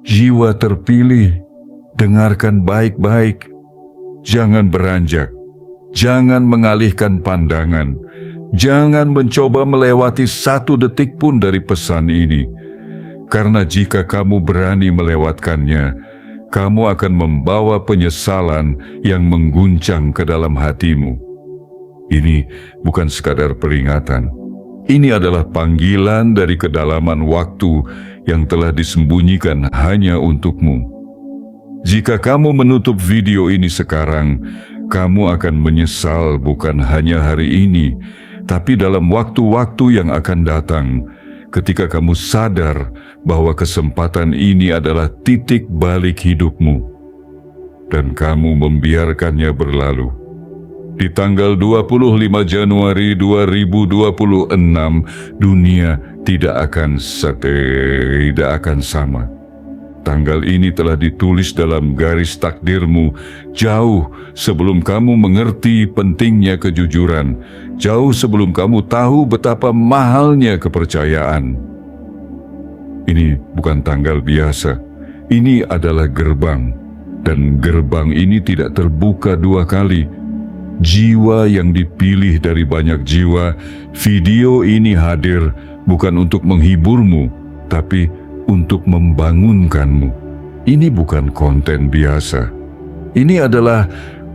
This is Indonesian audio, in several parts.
Jiwa terpilih, dengarkan baik-baik. Jangan beranjak, jangan mengalihkan pandangan, jangan mencoba melewati 1 detik pun dari pesan ini. Karena jika kamu berani melewatkannya, kamu akan membawa penyesalan yang mengguncang ke dalam hatimu. Ini bukan sekadar peringatan. Ini adalah panggilan dari kedalaman waktu yang telah disembunyikan hanya untukmu. Jika kamu menutup video ini sekarang, kamu akan menyesal bukan hanya hari ini, tapi dalam waktu-waktu yang akan datang, ketika kamu sadar bahwa kesempatan ini adalah titik balik hidupmu, dan kamu membiarkannya berlalu. Di tanggal 25 Januari 2026, dunia tidak akan sama. Tanggal ini telah ditulis dalam garis takdirmu jauh sebelum kamu mengerti pentingnya kejujuran, jauh sebelum kamu tahu betapa mahalnya kepercayaan. Ini bukan tanggal biasa, ini adalah gerbang, dan gerbang ini tidak terbuka 2 kali. Jiwa yang dipilih dari banyak jiwa, video ini hadir bukan untuk menghiburmu, tapi untuk membangunkanmu. Ini bukan konten biasa. Ini adalah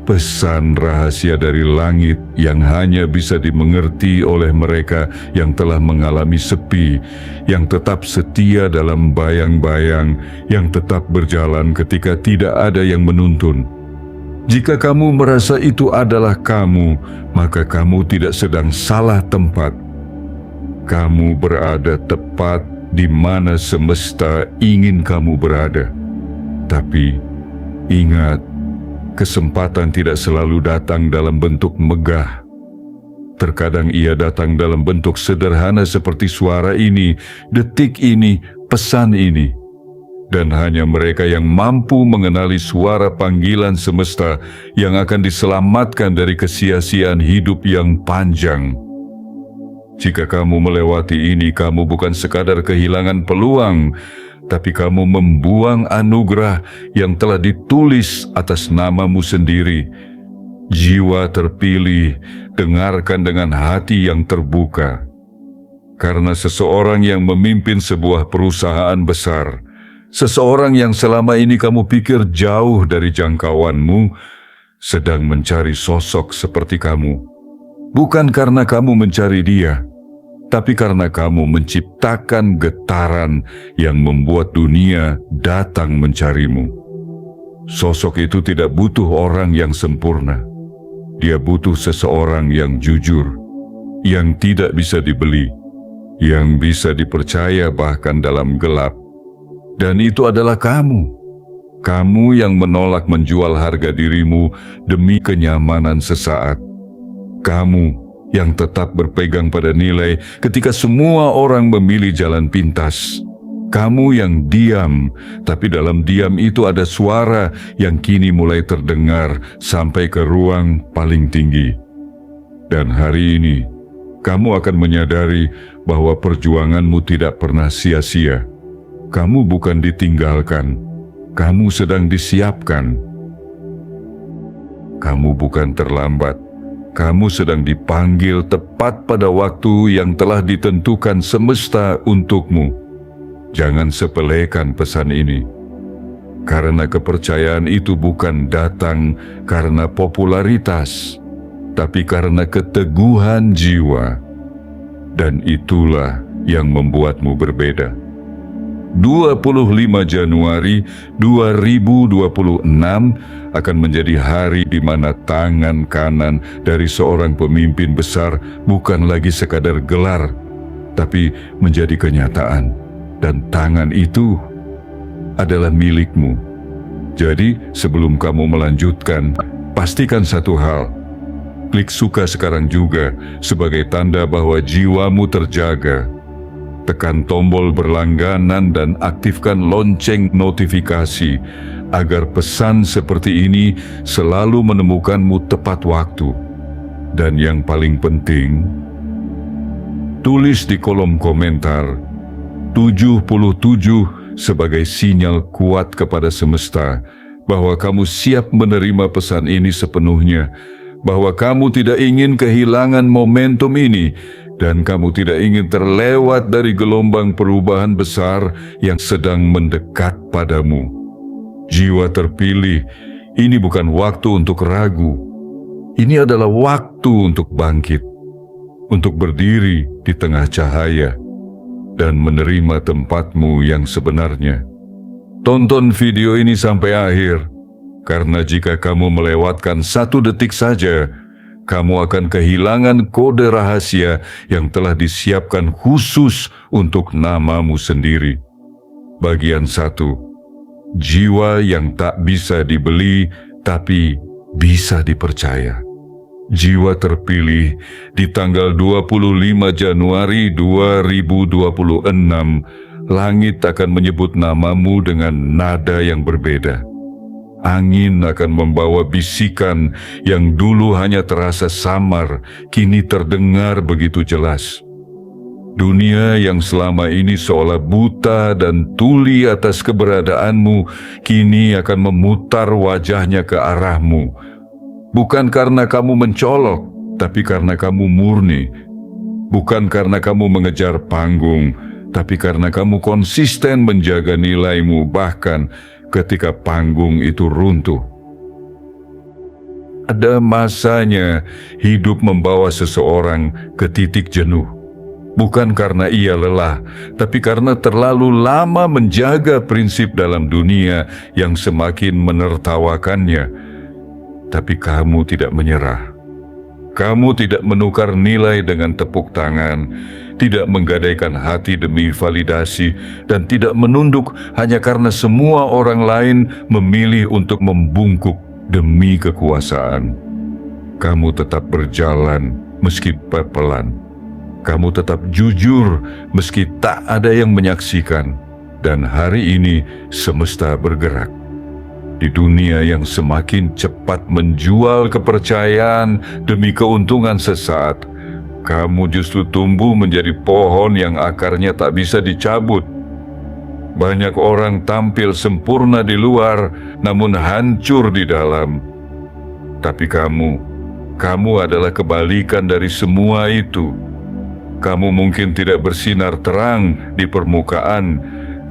pesan rahasia dari langit yang hanya bisa dimengerti oleh mereka yang telah mengalami sepi, yang tetap setia dalam bayang-bayang, yang tetap berjalan ketika tidak ada yang menuntun. Jika kamu merasa itu adalah kamu, maka kamu tidak sedang salah tempat. Kamu berada tepat di mana semesta ingin kamu berada. Tapi ingat, kesempatan tidak selalu datang dalam bentuk megah. Terkadang ia datang dalam bentuk sederhana seperti suara ini, detik ini, pesan ini. Dan hanya mereka yang mampu mengenali suara panggilan semesta yang akan diselamatkan dari kesia-siaan hidup yang panjang. Jika kamu melewati ini, kamu bukan sekadar kehilangan peluang, tapi kamu membuang anugerah yang telah ditulis atas namamu sendiri. Jiwa terpilih, dengarkan dengan hati yang terbuka. Karena seseorang yang memimpin sebuah perusahaan besar, seseorang yang selama ini kamu pikir jauh dari jangkauanmu, sedang mencari sosok seperti kamu. Bukan karena kamu mencari dia, tapi karena kamu menciptakan getaran yang membuat dunia datang mencarimu. Sosok itu tidak butuh orang yang sempurna. Dia butuh seseorang yang jujur, yang tidak bisa dibeli, yang bisa dipercaya bahkan dalam gelap. Dan itu adalah kamu. Kamu yang menolak menjual harga dirimu demi kenyamanan sesaat. Kamu yang tetap berpegang pada nilai ketika semua orang memilih jalan pintas. Kamu yang diam, tapi dalam diam itu ada suara yang kini mulai terdengar sampai ke ruang paling tinggi. Dan hari ini, kamu akan menyadari bahwa perjuanganmu tidak pernah sia-sia. Kamu bukan ditinggalkan, kamu sedang disiapkan. Kamu bukan terlambat, kamu sedang dipanggil tepat pada waktu yang telah ditentukan semesta untukmu. Jangan sepelekan pesan ini, karena kepercayaan itu bukan datang karena popularitas, tapi karena keteguhan jiwa. Dan itulah yang membuatmu berbeda. 25 Januari 2026 akan menjadi hari di mana tangan kanan dari seorang pemimpin besar bukan lagi sekadar gelar, tapi menjadi kenyataan. Dan tangan itu adalah milikmu. Jadi sebelum kamu melanjutkan, pastikan satu hal. Klik suka sekarang juga sebagai tanda bahwa jiwamu terjaga. Tekan tombol berlangganan dan aktifkan lonceng notifikasi agar pesan seperti ini selalu menemukanmu tepat waktu. Dan yang paling penting, tulis di kolom komentar 77 sebagai sinyal kuat kepada semesta bahwa kamu siap menerima pesan ini sepenuhnya, bahwa kamu tidak ingin kehilangan momentum ini dan kamu tidak ingin terlewat dari gelombang perubahan besar yang sedang mendekat padamu. Jiwa terpilih, ini bukan waktu untuk ragu. Ini adalah waktu untuk bangkit, untuk berdiri di tengah cahaya dan menerima tempatmu yang sebenarnya. Tonton video ini sampai akhir, karena jika kamu melewatkan 1 detik saja, kamu akan kehilangan kode rahasia yang telah disiapkan khusus untuk namamu sendiri. Bagian 1. Jiwa yang tak bisa dibeli tapi bisa dipercaya. Jiwa terpilih di tanggal 25 Januari 2026, langit akan menyebut namamu dengan nada yang berbeda. Angin akan membawa bisikan yang dulu hanya terasa samar, kini terdengar begitu jelas. Dunia yang selama ini seolah buta dan tuli atas keberadaanmu, kini akan memutar wajahnya ke arahmu. Bukan karena kamu mencolok, tapi karena kamu murni. Bukan karena kamu mengejar panggung, tapi karena kamu konsisten menjaga nilaimu bahkan ketika panggung itu runtuh. Ada masanya hidup membawa seseorang ke titik jenuh. Bukan karena ia lelah, tapi karena terlalu lama menjaga prinsip dalam dunia yang semakin menertawakannya. Tapi kamu tidak menyerah. Kamu tidak menukar nilai dengan tepuk tangan, tidak menggadaikan hati demi validasi, dan tidak menunduk hanya karena semua orang lain memilih untuk membungkuk demi kekuasaan. Kamu tetap berjalan meski pepelan. Kamu tetap jujur meski tak ada yang menyaksikan. Dan hari ini semesta bergerak. Di dunia yang semakin cepat menjual kepercayaan demi keuntungan sesaat, kamu justru tumbuh menjadi pohon yang akarnya tak bisa dicabut. Banyak orang tampil sempurna di luar, namun hancur di dalam. Tapi kamu adalah kebalikan dari semua itu. Kamu mungkin tidak bersinar terang di permukaan,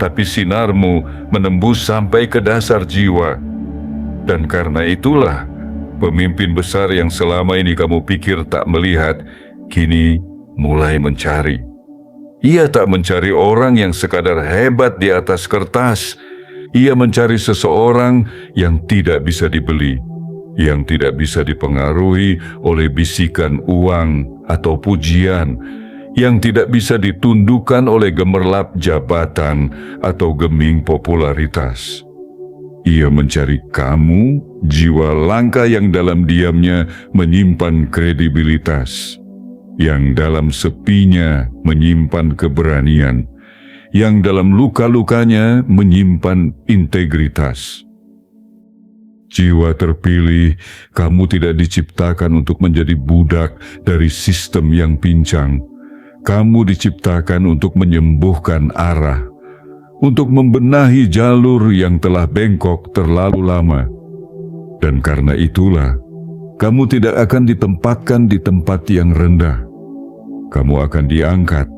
tapi sinarmu menembus sampai ke dasar jiwa. Dan karena itulah, pemimpin besar yang selama ini kamu pikir tak melihat, kini mulai mencari. Ia tak mencari orang yang sekadar hebat di atas kertas. Ia mencari seseorang yang tidak bisa dibeli, yang tidak bisa dipengaruhi oleh bisikan uang atau pujian, yang tidak bisa ditundukkan oleh gemerlap jabatan atau geming popularitas. Ia mencari kamu, jiwa langka yang dalam diamnya menyimpan kredibilitas, yang dalam sepinya menyimpan keberanian, yang dalam luka-lukanya menyimpan integritas. Jiwa terpilih, kamu tidak diciptakan untuk menjadi budak dari sistem yang pincang. Kamu diciptakan untuk menyembuhkan arah, untuk membenahi jalur yang telah bengkok terlalu lama. Dan karena itulah, kamu tidak akan ditempatkan di tempat yang rendah. Kamu akan diangkat,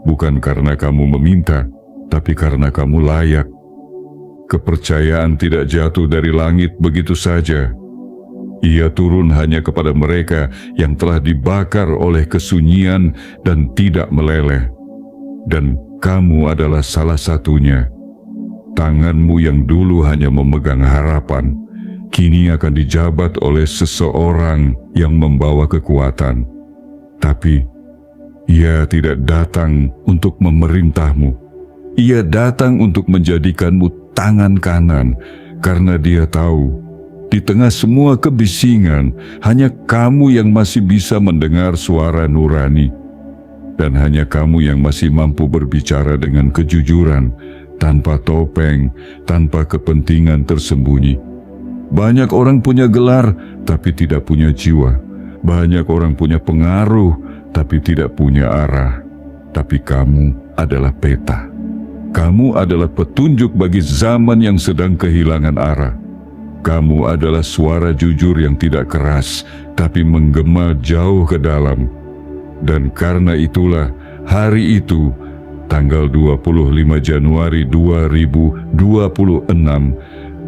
bukan karena kamu meminta, tapi karena kamu layak. Kepercayaan tidak jatuh dari langit begitu saja. Ia turun hanya kepada mereka yang telah dibakar oleh kesunyian dan tidak meleleh. Dan kamu adalah salah satunya. Tanganmu yang dulu hanya memegang harapan, kini akan dijabat oleh seseorang yang membawa kekuatan. Tapi ia tidak datang untuk memerintahmu. Ia datang untuk menjadikanmu tangan kanan, karena dia tahu di tengah semua kebisingan, hanya kamu yang masih bisa mendengar suara nurani. Dan hanya kamu yang masih mampu berbicara dengan kejujuran, tanpa topeng, tanpa kepentingan tersembunyi. Banyak orang punya gelar, tapi tidak punya jiwa. Banyak orang punya pengaruh, tapi tidak punya arah. Tapi kamu adalah peta. Kamu adalah petunjuk bagi zaman yang sedang kehilangan arah. Kamu adalah suara jujur yang tidak keras, tapi menggema jauh ke dalam. Dan karena itulah hari itu, tanggal 25 Januari 2026,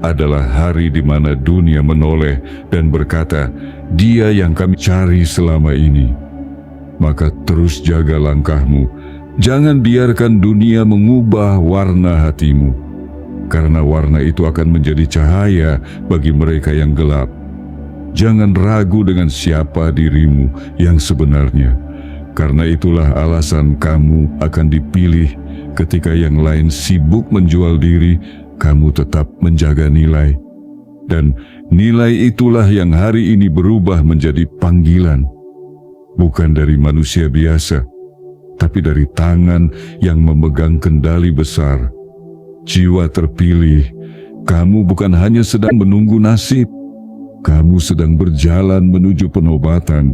adalah hari di mana dunia menoleh dan berkata, "Dia yang kami cari selama ini." Maka terus jaga langkahmu. Jangan biarkan dunia mengubah warna hatimu, karena warna itu akan menjadi cahaya bagi mereka yang gelap. Jangan ragu dengan siapa dirimu yang sebenarnya, karena itulah alasan kamu akan dipilih. Ketika yang lain sibuk menjual diri, kamu tetap menjaga nilai. Dan nilai itulah yang hari ini berubah menjadi panggilan. Bukan dari manusia biasa, tapi dari tangan yang memegang kendali besar. Jiwa terpilih, kamu bukan hanya sedang menunggu nasib, kamu sedang berjalan menuju penobatan,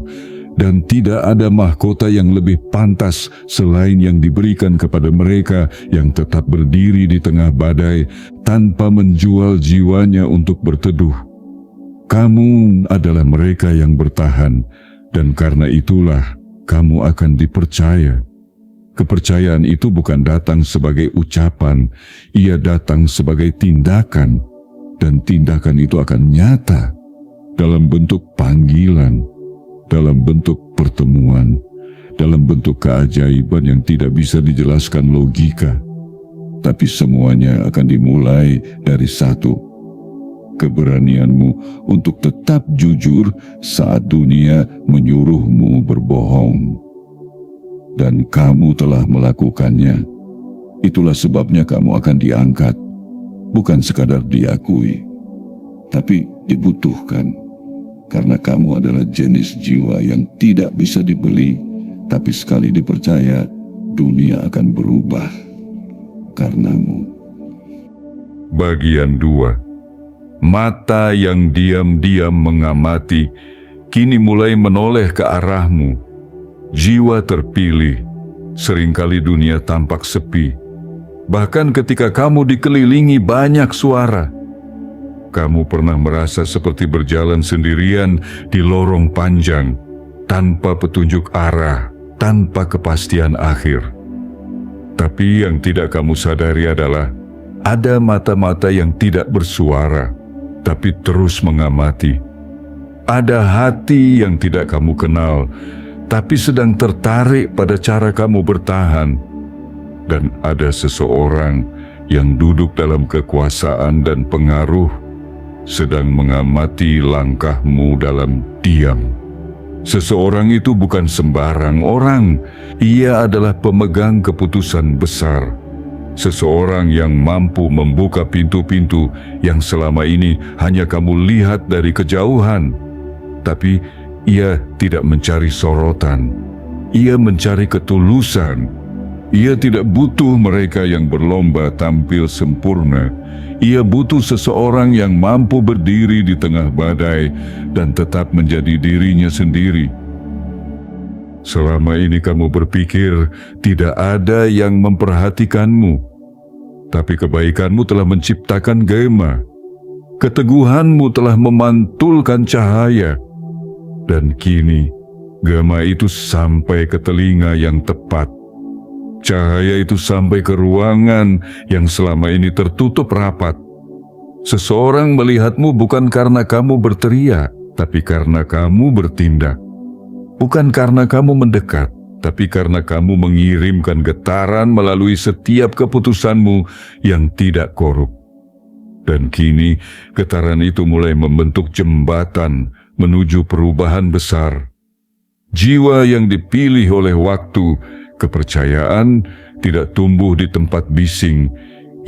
dan tidak ada mahkota yang lebih pantas selain yang diberikan kepada mereka yang tetap berdiri di tengah badai tanpa menjual jiwanya untuk berteduh. Kamu adalah mereka yang bertahan, dan karena itulah kamu akan dipercaya. Kepercayaan itu bukan datang sebagai ucapan, ia datang sebagai tindakan, dan tindakan itu akan nyata dalam bentuk panggilan, dalam bentuk pertemuan, dalam bentuk keajaiban yang tidak bisa dijelaskan logika. Tapi semuanya akan dimulai dari satu: keberanianmu untuk tetap jujur saat dunia menyuruhmu berbohong. Dan kamu telah melakukannya. Itulah sebabnya kamu akan diangkat, bukan sekadar diakui, tapi dibutuhkan. Karena kamu adalah jenis jiwa yang tidak bisa dibeli, tapi sekali dipercaya, dunia akan berubah karenamu. Bagian 2. Mata yang diam-diam mengamati kini mulai menoleh ke arahmu. Jiwa terpilih, seringkali dunia tampak sepi. Bahkan ketika kamu dikelilingi banyak suara, kamu pernah merasa seperti berjalan sendirian di lorong panjang, tanpa petunjuk arah, tanpa kepastian akhir. Tapi yang tidak kamu sadari adalah, ada mata-mata yang tidak bersuara, tapi terus mengamati. Ada hati yang tidak kamu kenal, tapi sedang tertarik pada cara kamu bertahan. Dan ada seseorang yang duduk dalam kekuasaan dan pengaruh, sedang mengamati langkahmu dalam diam. Seseorang itu bukan sembarang orang, ia adalah pemegang keputusan besar. Seseorang yang mampu membuka pintu-pintu yang selama ini hanya kamu lihat dari kejauhan. Tapi ia tidak mencari sorotan, ia mencari ketulusan. Ia tidak butuh mereka yang berlomba tampil sempurna. Ia butuh seseorang yang mampu berdiri di tengah badai dan tetap menjadi dirinya sendiri. Selama ini kamu berpikir tidak ada yang memperhatikanmu, tapi kebaikanmu telah menciptakan gema. Keteguhanmu telah memantulkan cahaya. Dan kini, gema itu sampai ke telinga yang tepat. Cahaya itu sampai ke ruangan yang selama ini tertutup rapat. Seseorang melihatmu bukan karena kamu berteriak, tapi karena kamu bertindak. Bukan karena kamu mendekat, tapi karena kamu mengirimkan getaran melalui setiap keputusanmu yang tidak korup. Dan kini, getaran itu mulai membentuk jembatan menuju perubahan besar. Jiwa yang dipilih oleh waktu, kepercayaan, tidak tumbuh di tempat bising,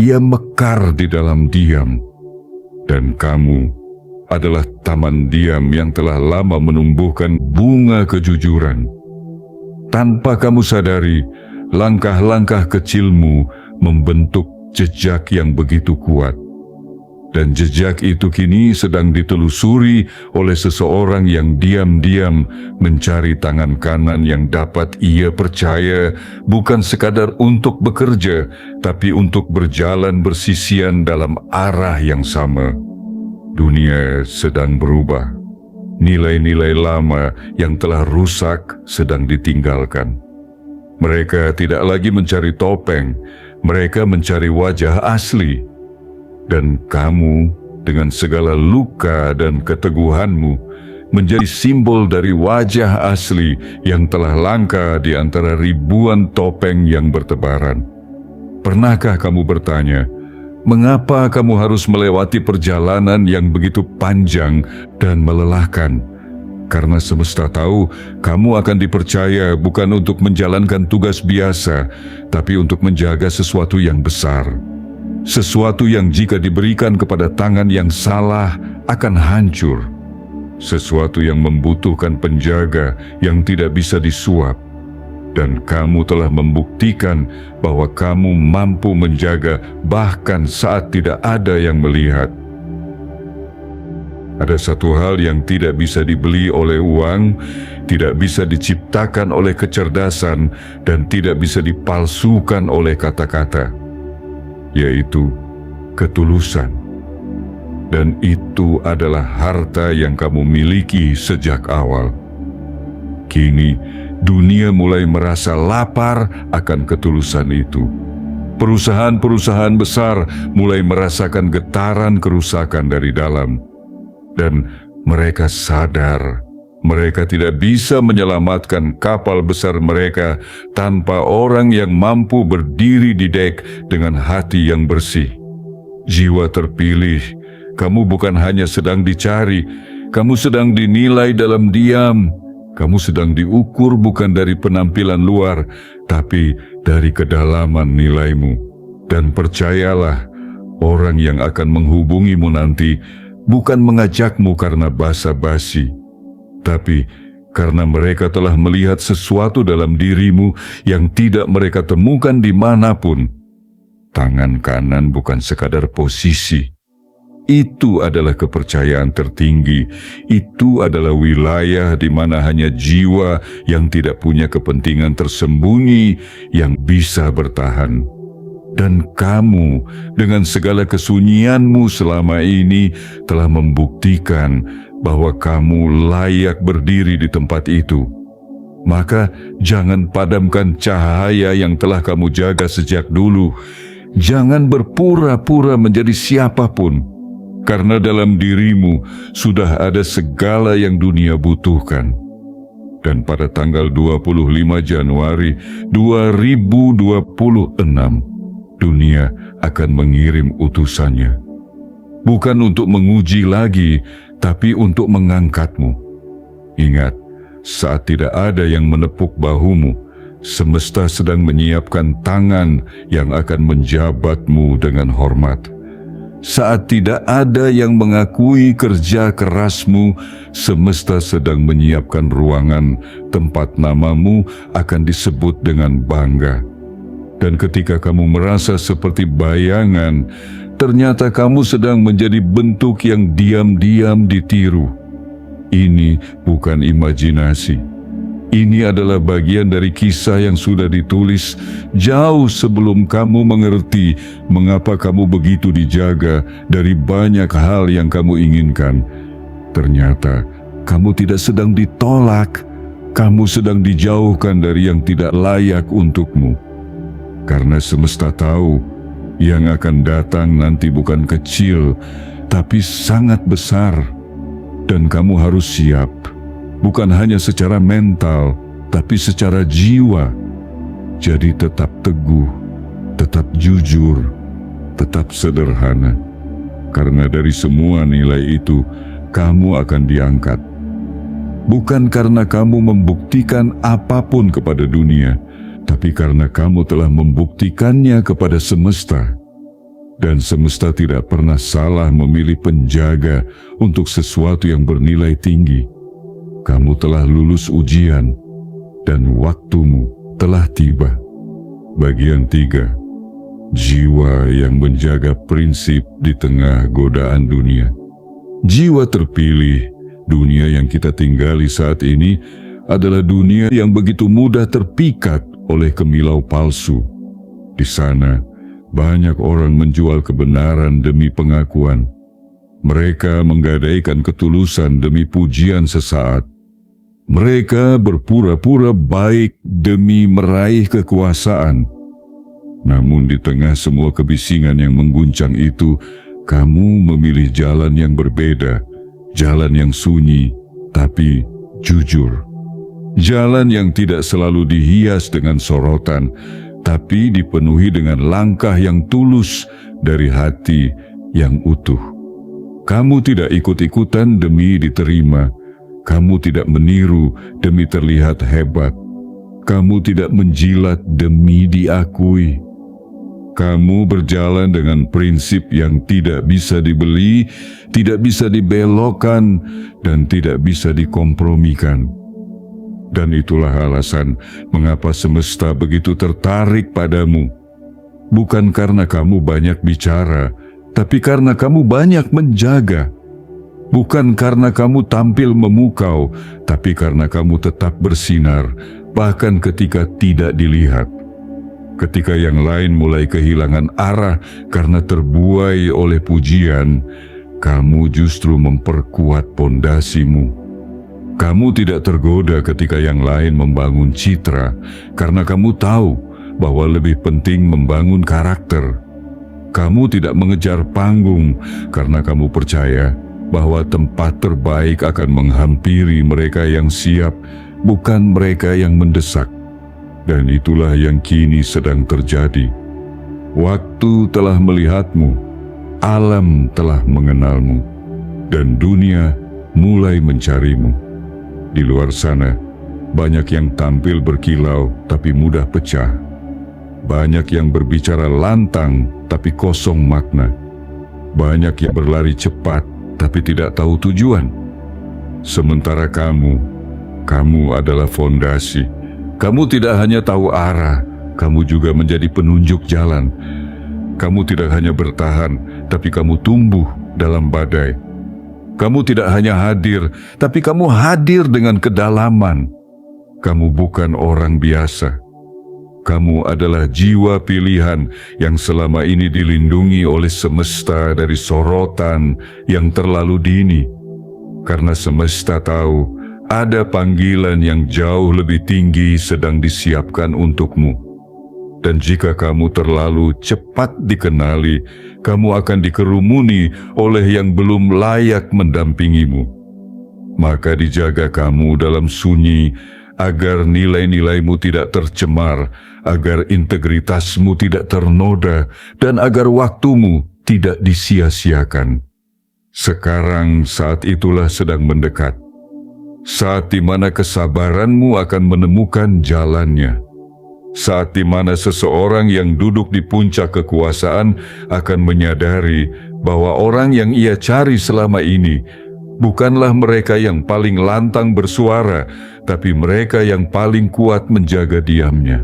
ia mekar di dalam diam. Dan kamu adalah taman diam yang telah lama menumbuhkan bunga kejujuran. Tanpa kamu sadari, langkah-langkah kecilmu membentuk jejak yang begitu kuat. Dan jejak itu kini sedang ditelusuri oleh seseorang yang diam-diam mencari tangan kanan yang dapat ia percaya bukan sekadar untuk bekerja, tapi untuk berjalan bersisian dalam arah yang sama. Dunia sedang berubah. Nilai-nilai lama yang telah rusak sedang ditinggalkan. Mereka tidak lagi mencari topeng, mereka mencari wajah asli. Dan kamu dengan segala luka dan keteguhanmu menjadi simbol dari wajah asli yang telah langka di antara ribuan topeng yang bertebaran. Pernahkah kamu bertanya, mengapa kamu harus melewati perjalanan yang begitu panjang dan melelahkan? Karena semesta tahu kamu akan dipercaya bukan untuk menjalankan tugas biasa, tapi untuk menjaga sesuatu yang besar. Sesuatu yang jika diberikan kepada tangan yang salah akan hancur. Sesuatu yang membutuhkan penjaga yang tidak bisa disuap. Dan kamu telah membuktikan bahwa kamu mampu menjaga bahkan saat tidak ada yang melihat. Ada satu hal yang tidak bisa dibeli oleh uang, tidak bisa diciptakan oleh kecerdasan, dan tidak bisa dipalsukan oleh kata-kata, yaitu ketulusan. Dan itu adalah harta yang kamu miliki sejak awal. Kini, dunia mulai merasa lapar akan ketulusan itu. Perusahaan-perusahaan besar mulai merasakan getaran kerusakan dari dalam. Dan mereka sadar mereka tidak bisa menyelamatkan kapal besar mereka tanpa orang yang mampu berdiri di dek dengan hati yang bersih. Jiwa terpilih, kamu bukan hanya sedang dicari, kamu sedang dinilai dalam diam. Kamu sedang diukur bukan dari penampilan luar, tapi dari kedalaman nilaimu. Dan percayalah, orang yang akan menghubungimu nanti bukan mengajakmu karena basa-basi, tapi karena mereka telah melihat sesuatu dalam dirimu yang tidak mereka temukan dimanapun. Tangan kanan bukan sekadar posisi. Itu adalah kepercayaan tertinggi. Itu adalah wilayah di mana hanya jiwa yang tidak punya kepentingan tersembunyi yang bisa bertahan. Dan kamu dengan segala kesunyianmu selama ini telah membuktikan bahwa kamu layak berdiri di tempat itu. Maka jangan padamkan cahaya yang telah kamu jaga sejak dulu. Jangan berpura-pura menjadi siapapun, karena dalam dirimu sudah ada segala yang dunia butuhkan. Dan pada tanggal 25 Januari 2026, dunia akan mengirim utusannya. Bukan untuk menguji lagi, tapi untuk mengangkatmu. Ingat, saat tidak ada yang menepuk bahumu, semesta sedang menyiapkan tangan yang akan menjabatmu dengan hormat. Saat tidak ada yang mengakui kerja kerasmu, semesta sedang menyiapkan ruangan tempat namamu akan disebut dengan bangga. Dan ketika kamu merasa seperti bayangan, ternyata kamu sedang menjadi bentuk yang diam-diam ditiru. Ini bukan imajinasi. Ini adalah bagian dari kisah yang sudah ditulis jauh sebelum kamu mengerti mengapa kamu begitu dijaga dari banyak hal yang kamu inginkan. Ternyata kamu tidak sedang ditolak, kamu sedang dijauhkan dari yang tidak layak untukmu. Karena semesta tahu yang akan datang nanti bukan kecil, tapi sangat besar. Dan kamu harus siap, bukan hanya secara mental, tapi secara jiwa. Jadi tetap teguh, tetap jujur, tetap sederhana. Karena dari semua nilai itu, kamu akan diangkat. Bukan karena kamu membuktikan apapun kepada dunia, tapi karena kamu telah membuktikannya kepada semesta. Dan semesta tidak pernah salah memilih penjaga untuk sesuatu yang bernilai tinggi. Kamu telah lulus ujian, dan waktumu telah tiba. Bagian 3. jiwa yang menjaga prinsip di tengah godaan dunia. Jiwa terpilih, dunia yang kita tinggali saat ini adalah dunia yang begitu mudah terpikat oleh kemilau palsu. Di sana, banyak orang menjual kebenaran demi pengakuan. Mereka menggadaikan ketulusan demi pujian sesaat. Mereka berpura-pura baik demi meraih kekuasaan. Namun di tengah semua kebisingan yang mengguncang itu, kamu memilih jalan yang berbeda, jalan yang sunyi, tapi jujur. Jalan yang tidak selalu dihias dengan sorotan, tapi dipenuhi dengan langkah yang tulus dari hati yang utuh. Kamu tidak ikut-ikutan demi diterima. Kamu tidak meniru demi terlihat hebat. Kamu tidak menjilat demi diakui. Kamu berjalan dengan prinsip yang tidak bisa dibeli, tidak bisa dibelokkan, dan tidak bisa dikompromikan. Dan itulah alasan mengapa semesta begitu tertarik padamu. Bukan karena kamu banyak bicara, tapi karena kamu banyak menjaga. Bukan karena kamu tampil memukau, tapi karena kamu tetap bersinar, bahkan ketika tidak dilihat. Ketika yang lain mulai kehilangan arah karena terbuai oleh pujian, kamu justru memperkuat pondasimu. Kamu tidak tergoda ketika yang lain membangun citra, karena kamu tahu bahwa lebih penting membangun karakter. Kamu tidak mengejar panggung, karena kamu percaya bahwa tempat terbaik akan menghampiri mereka yang siap, bukan mereka yang mendesak. Dan itulah yang kini sedang terjadi. Waktu telah melihatmu, alam telah mengenalmu, dan dunia mulai mencarimu. Di luar sana, banyak yang tampil berkilau tapi mudah pecah. Banyak yang berbicara lantang tapi kosong makna. Banyak yang berlari cepat tapi tidak tahu tujuan. Sementara kamu adalah fondasi. Kamu tidak hanya tahu arah, kamu juga menjadi penunjuk jalan. Kamu tidak hanya bertahan, tapi kamu tumbuh dalam badai. Kamu tidak hanya hadir, tapi kamu hadir dengan kedalaman. Kamu bukan orang biasa. Kamu adalah jiwa pilihan yang selama ini dilindungi oleh semesta dari sorotan yang terlalu dini. Karena semesta tahu ada panggilan yang jauh lebih tinggi sedang disiapkan untukmu. Dan jika kamu terlalu cepat dikenali, kamu akan dikerumuni oleh yang belum layak mendampingimu. Maka dijaga kamu dalam sunyi, agar nilai-nilaimu tidak tercemar, agar integritasmu tidak ternoda, dan agar waktumu tidak disia-siakan. Sekarang saat itulah sedang mendekat, saat di mana kesabaranmu akan menemukan jalannya, saat di mana seseorang yang duduk di puncak kekuasaan akan menyadari bahwa orang yang ia cari selama ini bukanlah mereka yang paling lantang bersuara, tapi mereka yang paling kuat menjaga diamnya.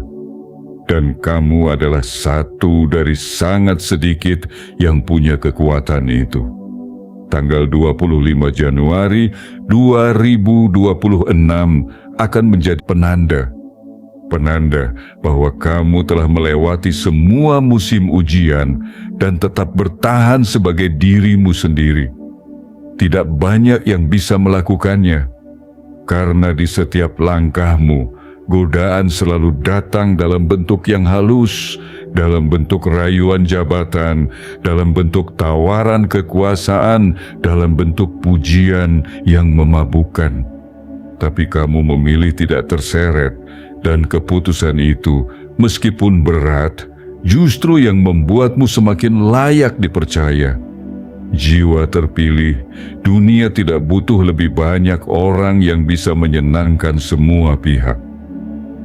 Dan kamu adalah satu dari sangat sedikit yang punya kekuatan itu. Tanggal 25 Januari 2026 akan menjadi penanda bahwa kamu telah melewati semua musim ujian dan tetap bertahan sebagai dirimu sendiri. Tidak banyak yang bisa melakukannya, karena di setiap langkahmu, godaan selalu datang dalam bentuk yang halus, dalam bentuk rayuan jabatan, dalam bentuk tawaran kekuasaan, dalam bentuk pujian yang memabukkan. Tapi kamu memilih tidak terseret, dan keputusan itu, meskipun berat, justru yang membuatmu semakin layak dipercaya. Jiwa terpilih, dunia tidak butuh lebih banyak orang yang bisa menyenangkan semua pihak.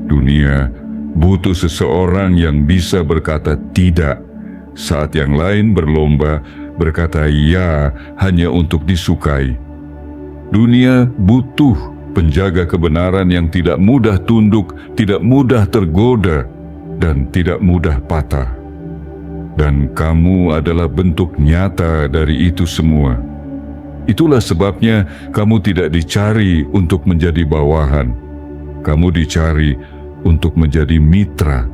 Dunia butuh seseorang yang bisa berkata tidak saat yang lain berlomba berkata ya hanya untuk disukai. Dunia butuh penjaga kebenaran yang tidak mudah tunduk, tidak mudah tergoda, dan tidak mudah patah. dan kamu adalah bentuk nyata dari itu semua. Itulah sebabnya kamu tidak dicari untuk menjadi bawahan. Kamu dicari untuk menjadi mitra,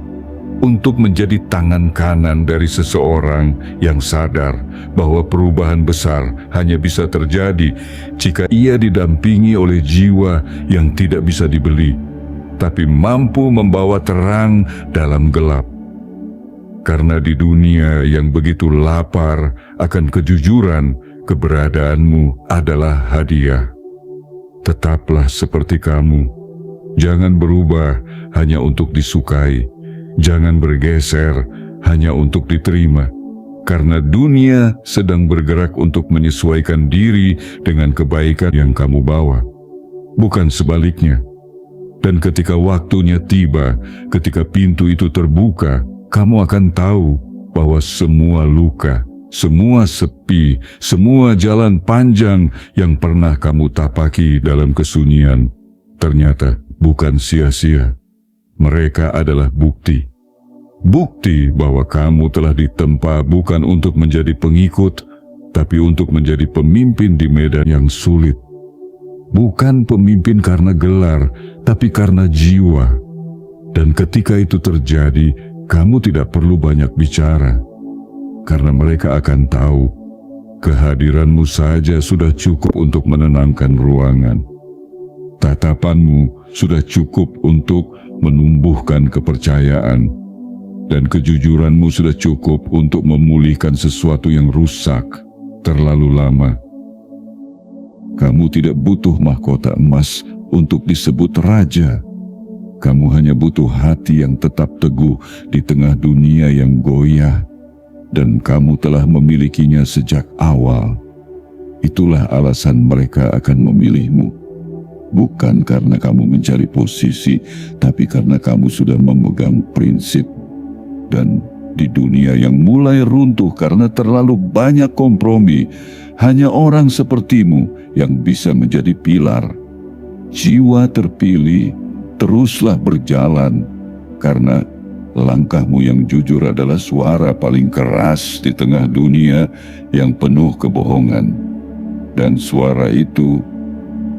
untuk menjadi tangan kanan dari seseorang yang sadar bahwa perubahan besar hanya bisa terjadi jika ia didampingi oleh jiwa yang tidak bisa dibeli, tapi mampu membawa terang dalam gelap. Karena di dunia yang begitu lapar akan kejujuran, keberadaanmu adalah hadiah. Tetaplah seperti kamu. Jangan berubah hanya untuk disukai. Jangan bergeser hanya untuk diterima. Karena dunia sedang bergerak untuk menyesuaikan diri dengan kebaikan yang kamu bawa, bukan sebaliknya. Dan ketika waktunya tiba, ketika pintu itu terbuka, kamu akan tahu bahwa semua luka, semua sepi, semua jalan panjang yang pernah kamu tapaki dalam kesunyian, ternyata bukan sia-sia. Mereka adalah bukti. Bukti bahwa kamu telah ditempa bukan untuk menjadi pengikut, tapi untuk menjadi pemimpin di medan yang sulit. Bukan pemimpin karena gelar, tapi karena jiwa. Dan ketika itu terjadi, kamu tidak perlu banyak bicara, karena mereka akan tahu kehadiranmu saja sudah cukup untuk menenangkan ruangan. Tatapanmu sudah cukup untuk menumbuhkan kepercayaan, dan kejujuranmu sudah cukup untuk memulihkan sesuatu yang rusak terlalu lama. Kamu tidak butuh mahkota emas untuk disebut raja. Kamu hanya butuh hati yang tetap teguh di tengah dunia yang goyah, dan kamu telah memilikinya sejak awal. Itulah alasan mereka akan memilihmu. Bukan karena kamu mencari posisi, tapi karena kamu sudah memegang prinsip. Dan di dunia yang mulai runtuh karena terlalu banyak kompromi, hanya orang sepertimu yang bisa menjadi pilar. Jiwa terpilih, teruslah berjalan, karena langkahmu yang jujur adalah suara paling keras di tengah dunia yang penuh kebohongan. Dan suara itu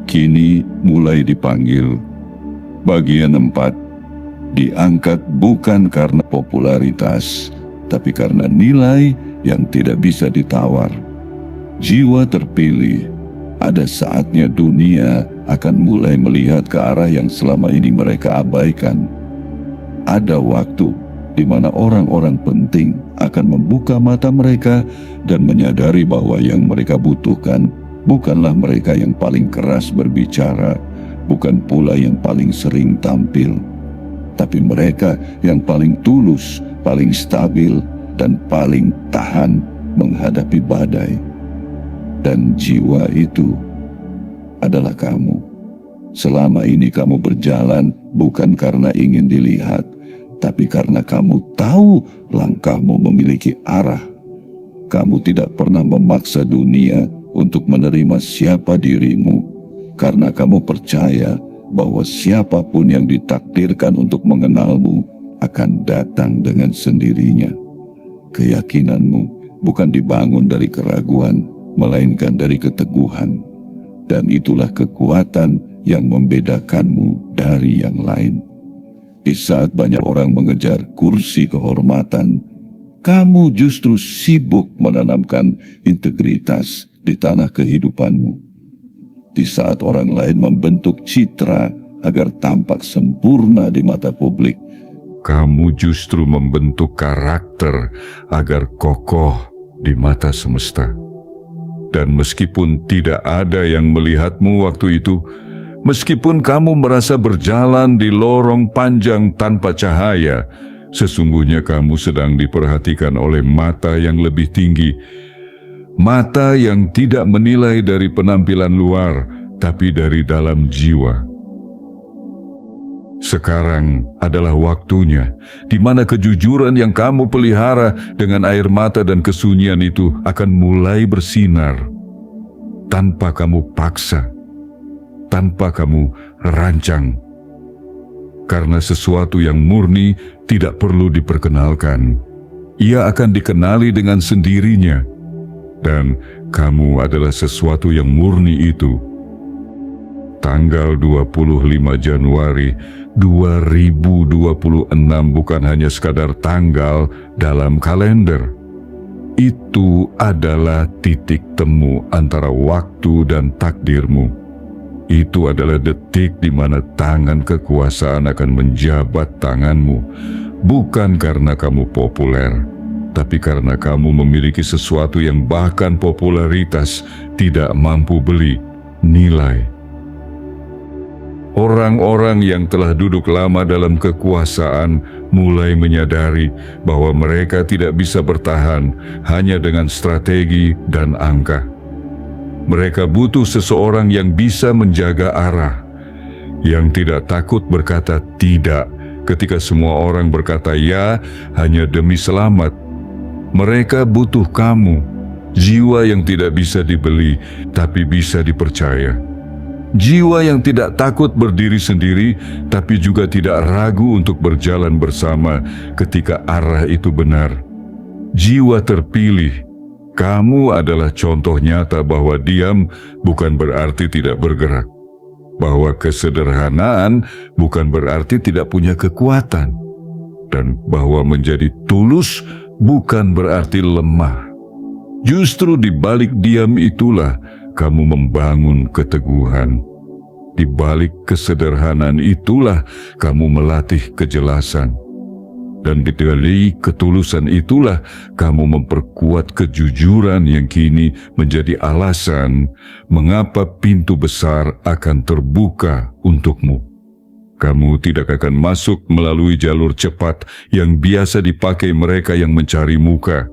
kini mulai dipanggil. Bagian 4. Diangkat bukan karena popularitas, tapi karena nilai yang tidak bisa ditawar. Jiwa terpilih, ada saatnya dunia akan mulai melihat ke arah yang selama ini mereka abaikan. Ada waktu di mana orang-orang penting akan membuka mata mereka dan menyadari bahwa yang mereka butuhkan bukanlah mereka yang paling keras berbicara, bukan pula yang paling sering tampil, tapi mereka yang paling tulus, paling stabil, dan paling tahan menghadapi badai. Dan jiwa itu adalah kamu. Selama ini kamu berjalan bukan karena ingin dilihat, tapi karena kamu tahu langkahmu memiliki arah. Kamu tidak pernah memaksa dunia untuk menerima siapa dirimu, karena kamu percaya bahwa siapapun yang ditakdirkan untuk mengenalmu akan datang dengan sendirinya. Keyakinanmu bukan dibangun dari keraguan, melainkan dari keteguhan. Dan itulah kekuatan yang membedakanmu dari yang lain. Di saat banyak orang mengejar kursi kehormatan, kamu justru sibuk menanamkan integritas di tanah kehidupanmu. Di saat orang lain membentuk citra agar tampak sempurna di mata publik, kamu justru membentuk karakter agar kokoh di mata semesta. Dan meskipun tidak ada yang melihatmu waktu itu, meskipun kamu merasa berjalan di lorong panjang tanpa cahaya, sesungguhnya kamu sedang diperhatikan oleh mata yang lebih tinggi. Mata yang tidak menilai dari penampilan luar, tapi dari dalam jiwa. Sekarang adalah waktunya di mana kejujuran yang kamu pelihara dengan air mata dan kesunyian itu akan mulai bersinar. Tanpa kamu paksa, tanpa kamu rancang. Karena sesuatu yang murni tidak perlu diperkenalkan. ia akan dikenali dengan sendirinya. Dan kamu adalah sesuatu yang murni itu. Tanggal 25 Januari 2026 bukan hanya sekadar tanggal dalam kalender. Itu adalah titik temu antara waktu dan takdirmu. Itu adalah detik di mana tangan kekuasaan akan menjabat tanganmu, bukan karena kamu populer, tapi karena kamu memiliki sesuatu yang bahkan popularitas tidak mampu beli, nilai. Orang-orang yang telah duduk lama dalam kekuasaan mulai menyadari bahwa mereka tidak bisa bertahan hanya dengan strategi dan angka. Mereka butuh seseorang yang bisa menjaga arah, yang tidak takut berkata tidak ketika semua orang berkata ya hanya demi selamat. Mereka butuh kamu, jiwa yang tidak bisa dibeli tapi bisa dipercaya. Jiwa yang tidak takut berdiri sendiri, tapi juga tidak ragu untuk berjalan bersama ketika arah itu benar. Jiwa terpilih, kamu adalah contoh nyata bahwa diam bukan berarti tidak bergerak. Bahwa kesederhanaan bukan berarti tidak punya kekuatan. Dan bahwa menjadi tulus bukan berarti lemah. Justru di balik diam itulah kamu membangun keteguhan. Di balik kesederhanaan itulah kamu melatih kejelasan. Dan di balik ketulusan itulah kamu memperkuat kejujuran yang kini menjadi alasan mengapa pintu besar akan terbuka untukmu. Kamu tidak akan masuk melalui jalur cepat yang biasa dipakai mereka yang mencari muka.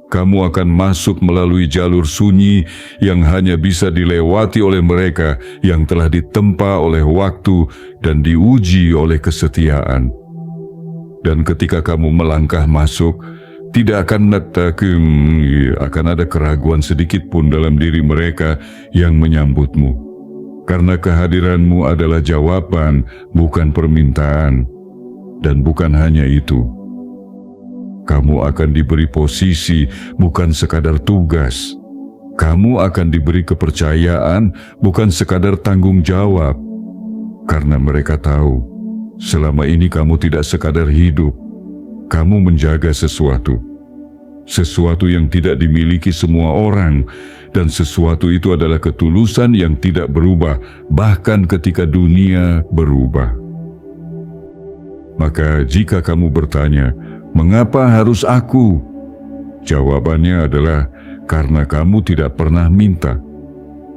Kamu akan masuk melalui jalur sunyi yang hanya bisa dilewati oleh mereka yang telah ditempa oleh waktu dan diuji oleh kesetiaan. Dan ketika kamu melangkah masuk, tidak akan ada keraguan sedikit pun dalam diri mereka yang menyambutmu. Karena kehadiranmu adalah jawaban, bukan permintaan. Dan bukan hanya itu. Kamu akan diberi posisi, bukan sekadar tugas. Kamu akan diberi kepercayaan, bukan sekadar tanggung jawab. Karena mereka tahu, selama ini kamu tidak sekadar hidup. Kamu menjaga sesuatu. Sesuatu yang tidak dimiliki semua orang. Dan sesuatu itu adalah ketulusan yang tidak berubah, bahkan ketika dunia berubah. Maka jika kamu bertanya, mengapa harus aku? Jawabannya adalah karena kamu tidak pernah minta.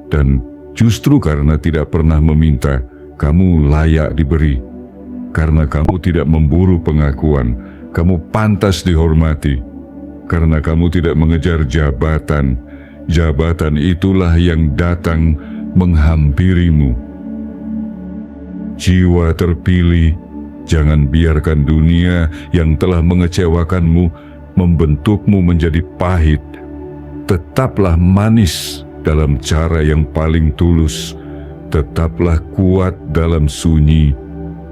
Dan justru karena tidak pernah meminta, kamu layak diberi. Karena kamu tidak memburu pengakuan, kamu pantas dihormati. Karena kamu tidak mengejar jabatan, jabatan itulah yang datang menghampirimu. Jiwa terpilih, jangan biarkan dunia yang telah mengecewakanmu membentukmu menjadi pahit. Tetaplah manis dalam cara yang paling tulus. Tetaplah kuat dalam sunyi,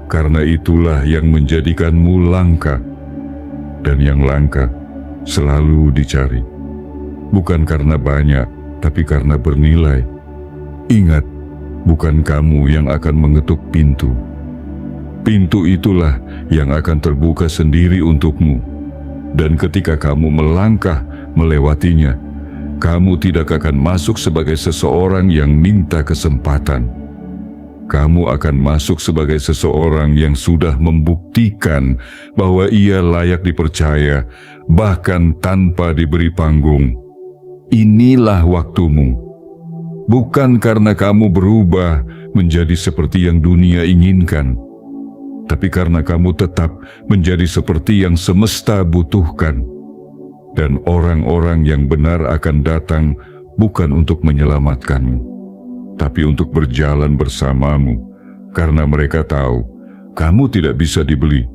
karena itulah yang menjadikanmu langka. Dan yang langka selalu dicari. Bukan karena banyak, tapi karena bernilai. Ingat, bukan kamu yang akan mengetuk pintu. Pintu itulah yang akan terbuka sendiri untukmu. Dan ketika kamu melangkah melewatinya, kamu tidak akan masuk sebagai seseorang yang minta kesempatan. Kamu akan masuk sebagai seseorang yang sudah membuktikan bahwa ia layak dipercaya, bahkan tanpa diberi panggung. Inilah waktumu. Bukan karena kamu berubah menjadi seperti yang dunia inginkan, tapi karena kamu tetap menjadi seperti yang semesta butuhkan. Dan orang-orang yang benar akan datang bukan untuk menyelamatkanmu, tapi untuk berjalan bersamamu, karena mereka tahu kamu tidak bisa dibeli.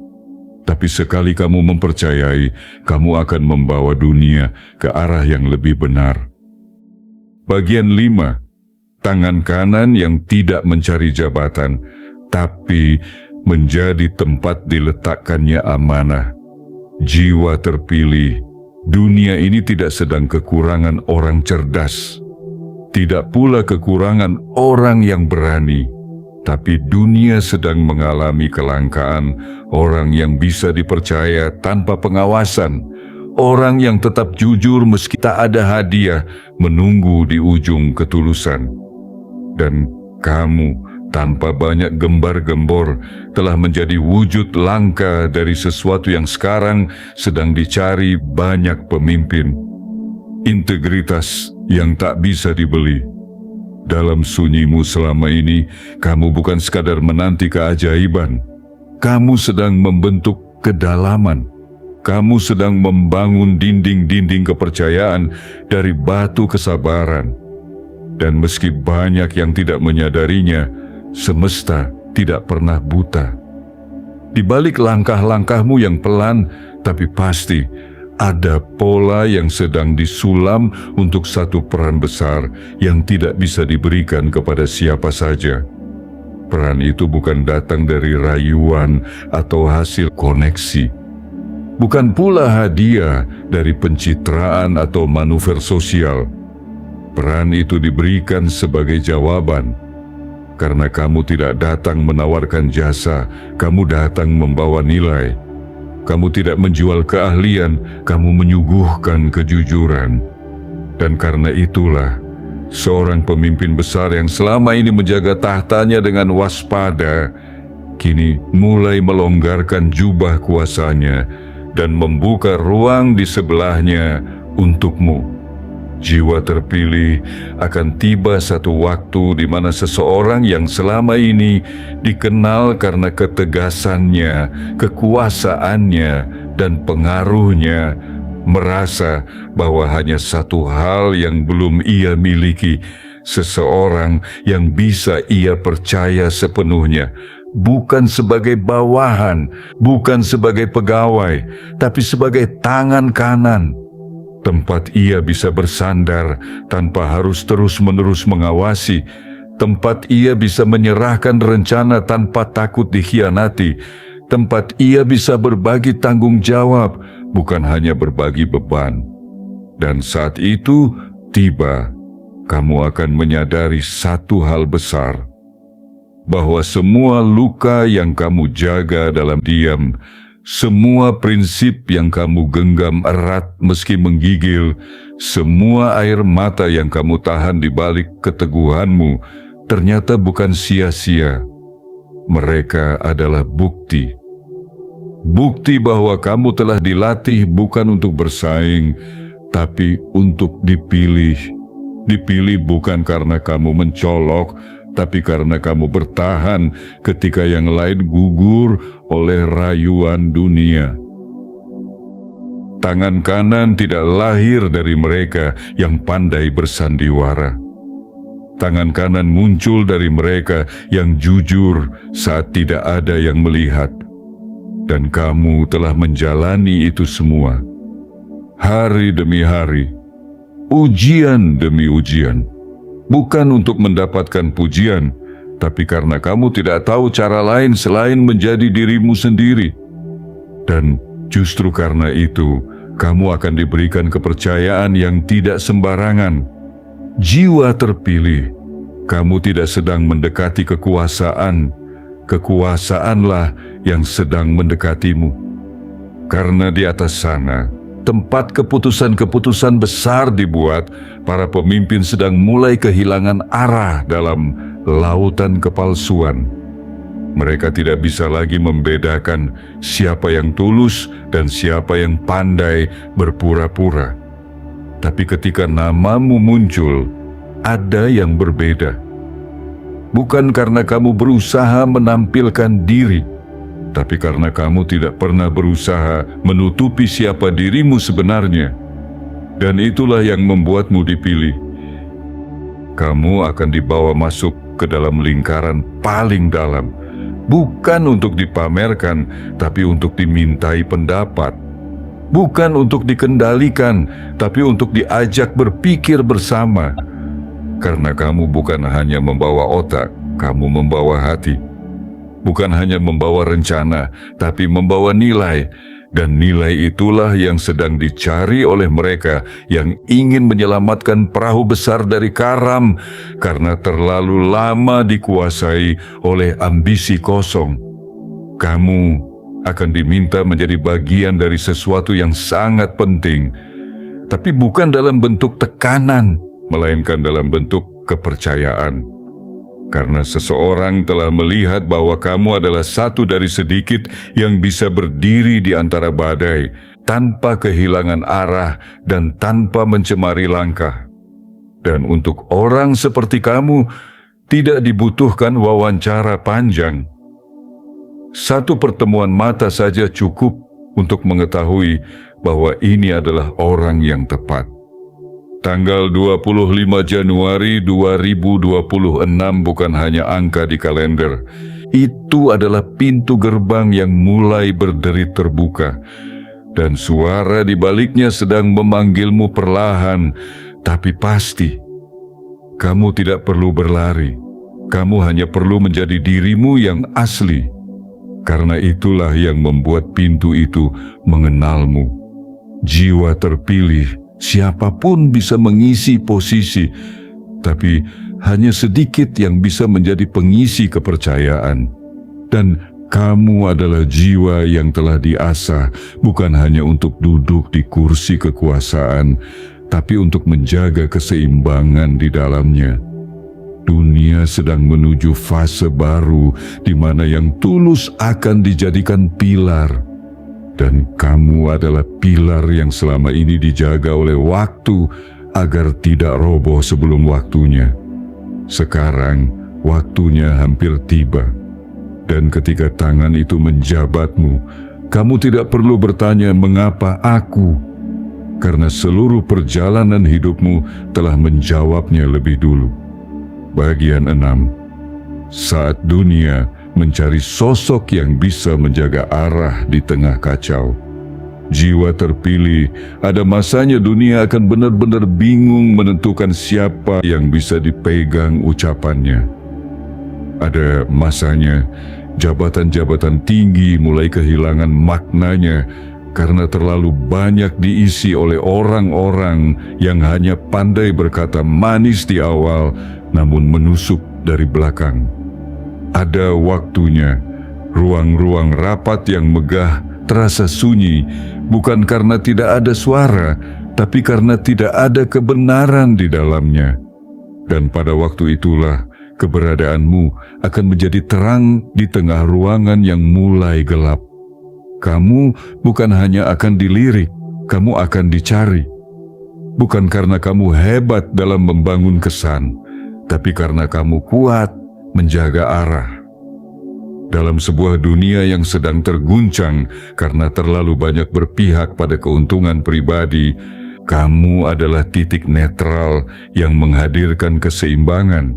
Tapi sekali kamu mempercayai, kamu akan membawa dunia ke arah yang lebih benar. Bagian 5. Tangan kanan yang tidak mencari jabatan, tapi menjadi tempat diletakkannya amanah. Jiwa terpilih, dunia ini tidak sedang kekurangan orang cerdas, tidak pula kekurangan orang yang berani, tapi dunia sedang mengalami kelangkaan orang yang bisa dipercaya tanpa pengawasan, orang yang tetap jujur meski tak ada hadiah menunggu di ujung ketulusan. Dan kamu, tanpa banyak gembar-gembor, telah menjadi wujud langka dari sesuatu yang sekarang sedang dicari banyak pemimpin. Integritas yang tak bisa dibeli. Dalam sunyimu selama ini, kamu bukan sekadar menanti keajaiban. Kamu sedang membentuk kedalaman. Kamu sedang membangun dinding-dinding kepercayaan dari batu kesabaran. Dan meski banyak yang tidak menyadarinya, semesta tidak pernah buta. Di balik langkah-langkahmu yang pelan, tapi pasti ada pola yang sedang disulam untuk satu peran besar yang tidak bisa diberikan kepada siapa saja. Peran itu bukan datang dari rayuan atau hasil koneksi. Bukan pula hadiah dari pencitraan atau manuver sosial. Peran itu diberikan sebagai jawaban. Karena kamu tidak datang menawarkan jasa, kamu datang membawa nilai. Kamu tidak menjual keahlian, kamu menyuguhkan kejujuran. Dan karena itulah, seorang pemimpin besar yang selama ini menjaga tahtanya dengan waspada, kini mulai melonggarkan jubah kuasanya dan membuka ruang di sebelahnya untukmu. Jiwa terpilih, akan tiba satu waktu di mana seseorang yang selama ini dikenal karena ketegasannya, kekuasaannya, dan pengaruhnya, merasa bahwa hanya satu hal yang belum ia miliki, seseorang yang bisa ia percaya sepenuhnya, bukan sebagai bawahan, bukan sebagai pegawai, tapi sebagai tangan kanan. Tempat ia bisa bersandar tanpa harus terus-menerus mengawasi. Tempat ia bisa menyerahkan rencana tanpa takut dikhianati. Tempat ia bisa berbagi tanggung jawab, bukan hanya berbagi beban. Dan saat itu tiba, kamu akan menyadari satu hal besar, bahwa semua luka yang kamu jaga dalam diam, semua prinsip yang kamu genggam erat meski menggigil, semua air mata yang kamu tahan di balik keteguhanmu, ternyata bukan sia-sia. Mereka adalah bukti. Bukti bahwa kamu telah dilatih bukan untuk bersaing, tapi untuk dipilih. Dipilih bukan karena kamu mencolok, tapi karena kamu bertahan ketika yang lain gugur oleh rayuan dunia. Tangan kanan tidak lahir dari mereka yang pandai bersandiwara. Tangan kanan muncul dari mereka yang jujur saat tidak ada yang melihat. Dan kamu telah menjalani itu semua. Hari demi hari, ujian demi ujian. Bukan untuk mendapatkan pujian, tapi karena kamu tidak tahu cara lain selain menjadi dirimu sendiri. Dan justru karena itu, kamu akan diberikan kepercayaan yang tidak sembarangan. Jiwa terpilih, kamu tidak sedang mendekati kekuasaan. Kekuasaanlah yang sedang mendekatimu. Karena di atas sana, tempat keputusan-keputusan besar dibuat, para pemimpin sedang mulai kehilangan arah dalam lautan kepalsuan. Mereka tidak bisa lagi membedakan siapa yang tulus dan siapa yang pandai berpura-pura. Tapi ketika namamu muncul, ada yang berbeda. Bukan karena kamu berusaha menampilkan diri, tapi karena kamu tidak pernah berusaha menutupi siapa dirimu sebenarnya. Dan itulah yang membuatmu dipilih. Kamu akan dibawa masuk ke dalam lingkaran paling dalam, bukan untuk dipamerkan, tapi untuk dimintai pendapat. Bukan untuk dikendalikan, tapi untuk diajak berpikir bersama. Karena kamu bukan hanya membawa otak, kamu membawa hati. Bukan hanya membawa rencana, tapi membawa nilai. Dan nilai itulah yang sedang dicari oleh mereka yang ingin menyelamatkan perahu besar dari karam karena terlalu lama dikuasai oleh ambisi kosong. Kamu akan diminta menjadi bagian dari sesuatu yang sangat penting, tapi bukan dalam bentuk tekanan, melainkan dalam bentuk kepercayaan. Karena seseorang telah melihat bahwa kamu adalah satu dari sedikit yang bisa berdiri di antara badai, tanpa kehilangan arah dan tanpa mencemari langkah. Dan untuk orang seperti kamu, tidak dibutuhkan wawancara panjang. Satu pertemuan mata saja cukup untuk mengetahui bahwa ini adalah orang yang tepat. Tanggal 25 Januari 2026 bukan hanya angka di kalender. Itu adalah pintu gerbang yang mulai berderi terbuka. Dan suara di baliknya sedang memanggilmu perlahan, tapi pasti. Kamu tidak perlu berlari. Kamu hanya perlu menjadi dirimu yang asli. Karena itulah yang membuat pintu itu mengenalmu. Jiwa terpilih. Siapapun bisa mengisi posisi, tapi hanya sedikit yang bisa menjadi pengisi kepercayaan. Dan kamu adalah jiwa yang telah diasah, bukan hanya untuk duduk di kursi kekuasaan, tapi untuk menjaga keseimbangan di dalamnya. Dunia sedang menuju fase baru di mana yang tulus akan dijadikan pilar. Dan kamu adalah pilar yang selama ini dijaga oleh waktu agar tidak roboh sebelum waktunya. Sekarang waktunya hampir tiba. Dan ketika tangan itu menjabatmu, kamu tidak perlu bertanya mengapa aku, karena seluruh perjalanan hidupmu telah menjawabnya lebih dulu. Bagian 6. Saat dunia mencari sosok yang bisa menjaga arah di tengah kacau. Jiwa terpilih, ada masanya dunia akan benar-benar bingung menentukan siapa yang bisa dipegang ucapannya. Ada masanya, jabatan-jabatan tinggi mulai kehilangan maknanya karena terlalu banyak diisi oleh orang-orang yang hanya pandai berkata manis di awal, namun menusuk dari belakang. Ada waktunya, ruang-ruang rapat yang megah terasa sunyi, bukan karena tidak ada suara, tapi karena tidak ada kebenaran di dalamnya. Dan pada waktu itulah, keberadaanmu akan menjadi terang di tengah ruangan yang mulai gelap. Kamu bukan hanya akan dilirik, kamu akan dicari. Bukan karena kamu hebat dalam membangun kesan, tapi karena kamu kuat menjaga arah. Dalam sebuah dunia yang sedang terguncang karena terlalu banyak berpihak pada keuntungan pribadi, kamu adalah titik netral yang menghadirkan keseimbangan.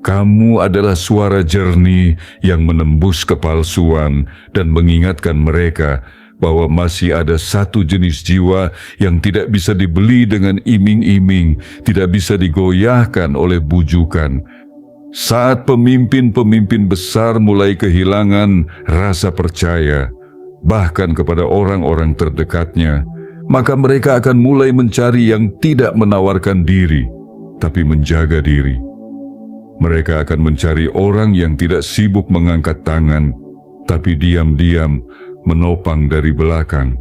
Kamu adalah suara jernih yang menembus kepalsuan dan mengingatkan mereka bahwa masih ada satu jenis jiwa yang tidak bisa dibeli dengan iming-iming, tidak bisa digoyahkan oleh bujukan. Saat pemimpin-pemimpin besar mulai kehilangan rasa percaya, bahkan kepada orang-orang terdekatnya, maka mereka akan mulai mencari yang tidak menawarkan diri, tapi menjaga diri. Mereka akan mencari orang yang tidak sibuk mengangkat tangan, tapi diam-diam menopang dari belakang.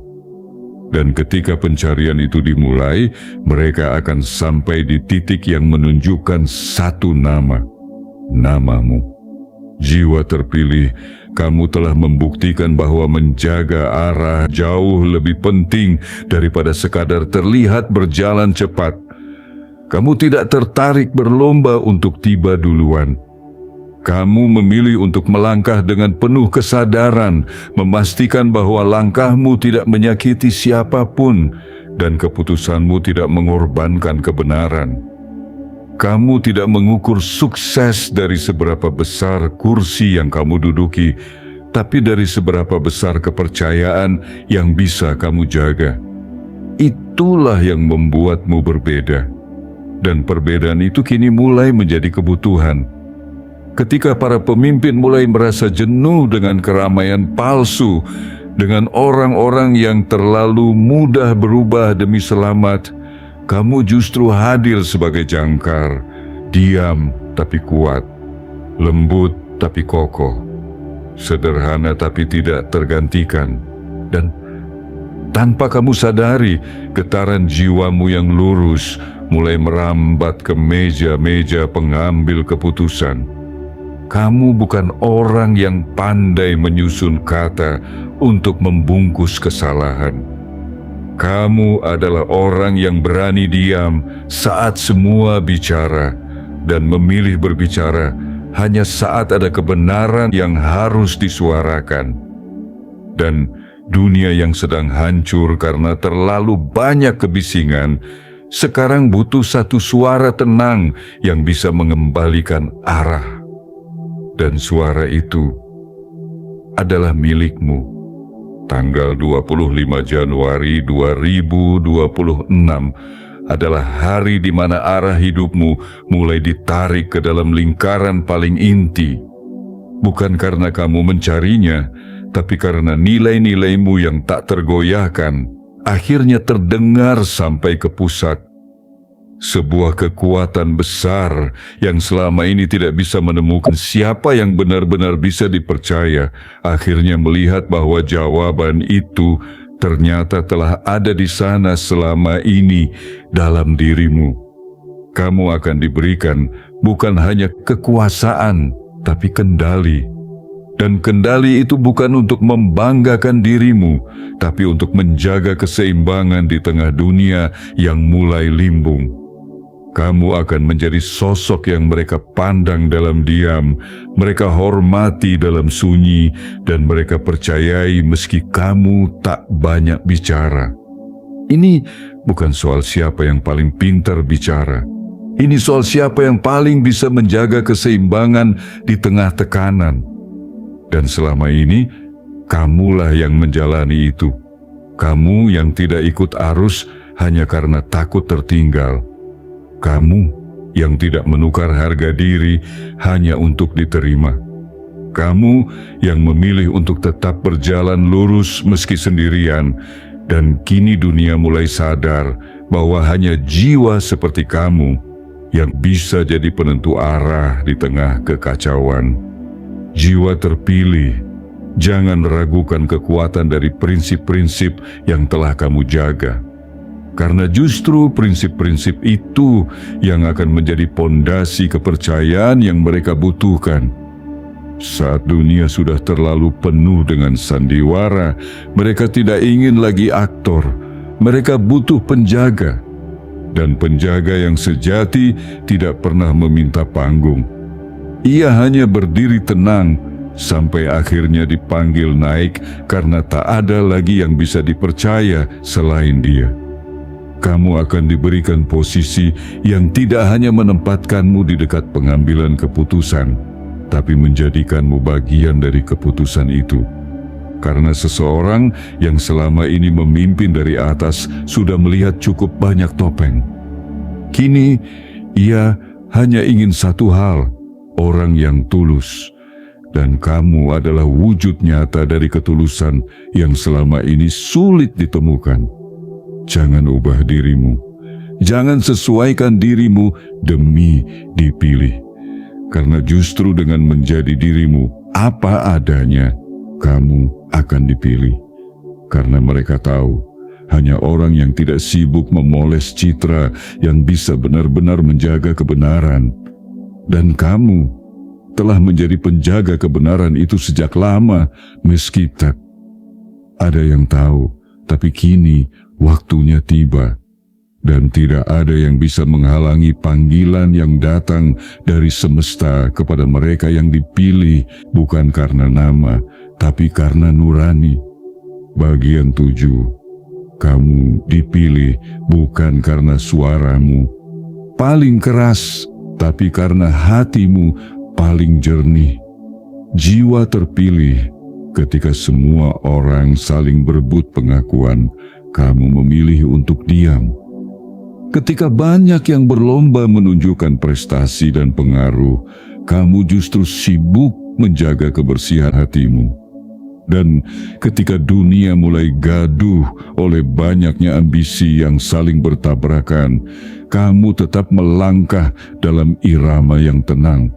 Dan ketika pencarian itu dimulai, mereka akan sampai di titik yang menunjukkan satu nama. Namamu. Jiwa terpilih, kamu telah membuktikan bahwa menjaga arah jauh lebih penting daripada sekadar terlihat berjalan cepat. Kamu tidak tertarik berlomba untuk tiba duluan. Kamu memilih untuk melangkah dengan penuh kesadaran, memastikan bahwa langkahmu tidak menyakiti siapapun dan keputusanmu tidak mengorbankan kebenaran. Kamu tidak mengukur sukses dari seberapa besar kursi yang kamu duduki, tapi dari seberapa besar kepercayaan yang bisa kamu jaga. Itulah yang membuatmu berbeda. Dan perbedaan itu kini mulai menjadi kebutuhan. Ketika para pemimpin mulai merasa jenuh dengan keramaian palsu, Dengan orang-orang yang terlalu mudah berubah demi selamat, kamu justru hadir sebagai jangkar, diam tapi kuat, lembut tapi kokoh, sederhana tapi tidak tergantikan, dan tanpa kamu sadari, getaran jiwamu yang lurus mulai merambat ke meja-meja pengambil keputusan. Kamu bukan orang yang pandai menyusun kata untuk membungkus kesalahan. Kamu adalah orang yang berani diam saat semua bicara dan memilih berbicara hanya saat ada kebenaran yang harus disuarakan. Dan dunia yang sedang hancur karena terlalu banyak kebisingan, sekarang butuh satu suara tenang yang bisa mengembalikan arah. Dan suara itu adalah milikmu. Tanggal 25 Januari 2026 adalah hari di mana arah hidupmu mulai ditarik ke dalam lingkaran paling inti. Bukan karena kamu mencarinya, tapi karena nilai-nilaimu yang tak tergoyahkan akhirnya terdengar sampai ke pusat. Sebuah kekuatan besar yang selama ini tidak bisa menemukan siapa yang benar-benar bisa dipercaya, akhirnya melihat bahwa jawaban itu ternyata telah ada di sana selama ini dalam dirimu. Kamu akan diberikan bukan hanya kekuasaan, tapi kendali. Dan kendali itu bukan untuk membanggakan dirimu, tapi untuk menjaga keseimbangan di tengah dunia yang mulai limbung. Kamu akan menjadi sosok yang mereka pandang dalam diam, mereka hormati dalam sunyi, dan mereka percayai meski kamu tak banyak bicara. Ini bukan soal siapa yang paling pintar bicara. Ini soal siapa yang paling bisa menjaga keseimbangan di tengah tekanan. Dan selama ini, kamulah yang menjalani itu. Kamu yang tidak ikut arus hanya karena takut tertinggal. Kamu yang tidak menukar harga diri hanya untuk diterima. Kamu yang memilih untuk tetap berjalan lurus meski sendirian, dan kini dunia mulai sadar bahwa hanya jiwa seperti kamu yang bisa jadi penentu arah di tengah kekacauan. Jiwa terpilih, jangan ragukan kekuatan dari prinsip-prinsip yang telah kamu jaga. Karena justru prinsip-prinsip itu yang akan menjadi pondasi kepercayaan yang mereka butuhkan. Saat dunia sudah terlalu penuh dengan sandiwara, mereka tidak ingin lagi aktor. Mereka butuh penjaga. Dan penjaga yang sejati tidak pernah meminta panggung. Ia hanya berdiri tenang sampai akhirnya dipanggil naik karena tak ada lagi yang bisa dipercaya selain dia. Kamu akan diberikan posisi yang tidak hanya menempatkanmu di dekat pengambilan keputusan, tapi menjadikanmu bagian dari keputusan itu. Karena seseorang yang selama ini memimpin dari atas sudah melihat cukup banyak topeng. Kini, ia hanya ingin satu hal, orang yang tulus. Dan kamu adalah wujud nyata dari ketulusan yang selama ini sulit ditemukan. Jangan ubah dirimu. Jangan sesuaikan dirimu demi dipilih. Karena justru dengan menjadi dirimu apa adanya, kamu akan dipilih. Karena mereka tahu, hanya orang yang tidak sibuk memoles citra yang bisa benar-benar menjaga kebenaran. Dan kamu telah menjadi penjaga kebenaran itu sejak lama, meski tak ada yang tahu. Tapi kini waktunya tiba, dan tidak ada yang bisa menghalangi panggilan yang datang dari semesta kepada mereka yang dipilih bukan karena nama, tapi karena nurani. Bagian 7, kamu dipilih bukan karena suaramu paling keras, tapi karena hatimu paling jernih. Jiwa terpilih ketika semua orang saling berebut pengakuan, kamu memilih untuk diam. Ketika banyak yang berlomba menunjukkan prestasi dan pengaruh, kamu justru sibuk menjaga kebersihan hatimu. Dan ketika dunia mulai gaduh oleh banyaknya ambisi yang saling bertabrakan, kamu tetap melangkah dalam irama yang tenang.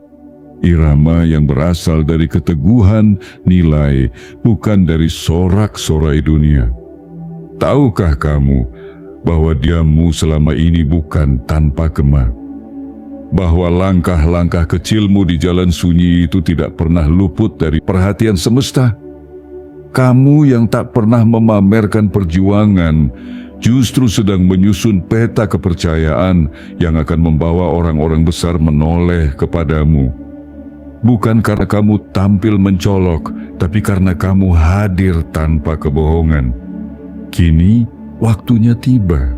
Irama yang berasal dari keteguhan nilai, bukan dari sorak-sorai dunia. Tahukah kamu bahwa diammu selama ini bukan tanpa kemah? Bahwa langkah-langkah kecilmu di jalan sunyi itu tidak pernah luput dari perhatian semesta? Kamu yang tak pernah memamerkan perjuangan, justru sedang menyusun peta kepercayaan yang akan membawa orang-orang besar menoleh kepadamu. Bukan karena kamu tampil mencolok, tapi karena kamu hadir tanpa kebohongan. Kini waktunya tiba.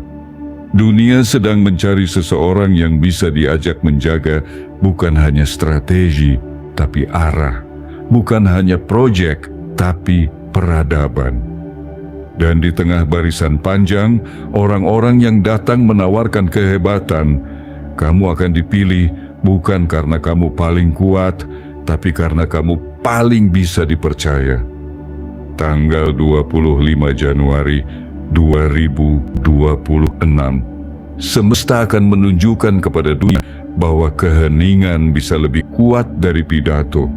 Dunia sedang mencari seseorang yang bisa diajak menjaga bukan hanya strategi, tapi arah. Bukan hanya proyek, tapi peradaban. Dan di tengah barisan panjang, orang-orang yang datang menawarkan kehebatan, kamu akan dipilih bukan karena kamu paling kuat, tapi karena kamu paling bisa dipercaya. Tanggal 25 Januari 2026, semesta akan menunjukkan kepada dunia bahwa keheningan bisa lebih kuat dari pidato,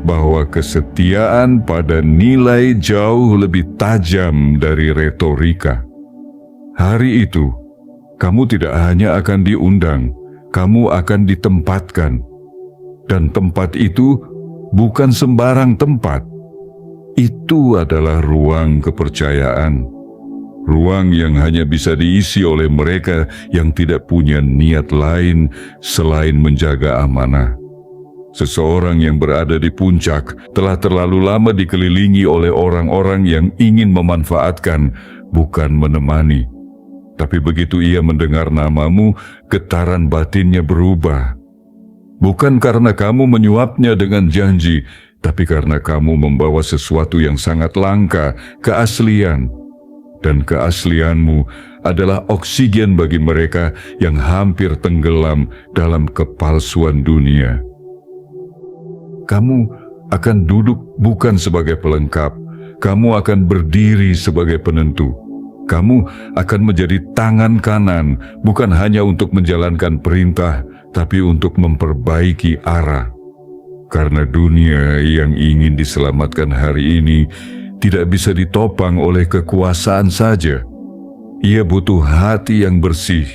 bahwa kesetiaan pada nilai jauh lebih tajam dari retorika. Hari itu, kamu tidak hanya akan diundang, kamu akan ditempatkan. Dan tempat itu bukan sembarang tempat. Itu adalah ruang kepercayaan. Ruang yang hanya bisa diisi oleh mereka yang tidak punya niat lain selain menjaga amanah. Seseorang yang berada di puncak telah terlalu lama dikelilingi oleh orang-orang yang ingin memanfaatkan, bukan menemani. Tapi begitu ia mendengar namamu, getaran batinnya berubah. Bukan karena kamu menyuapnya dengan janji, tapi karena kamu membawa sesuatu yang sangat langka, keaslian. Dan keaslianmu adalah oksigen bagi mereka yang hampir tenggelam dalam kepalsuan dunia. Kamu akan duduk bukan sebagai pelengkap, kamu akan berdiri sebagai penentu. Kamu akan menjadi tangan kanan, bukan hanya untuk menjalankan perintah, tapi untuk memperbaiki arah. Karena dunia yang ingin diselamatkan hari ini tidak bisa ditopang oleh kekuasaan saja. Ia butuh hati yang bersih,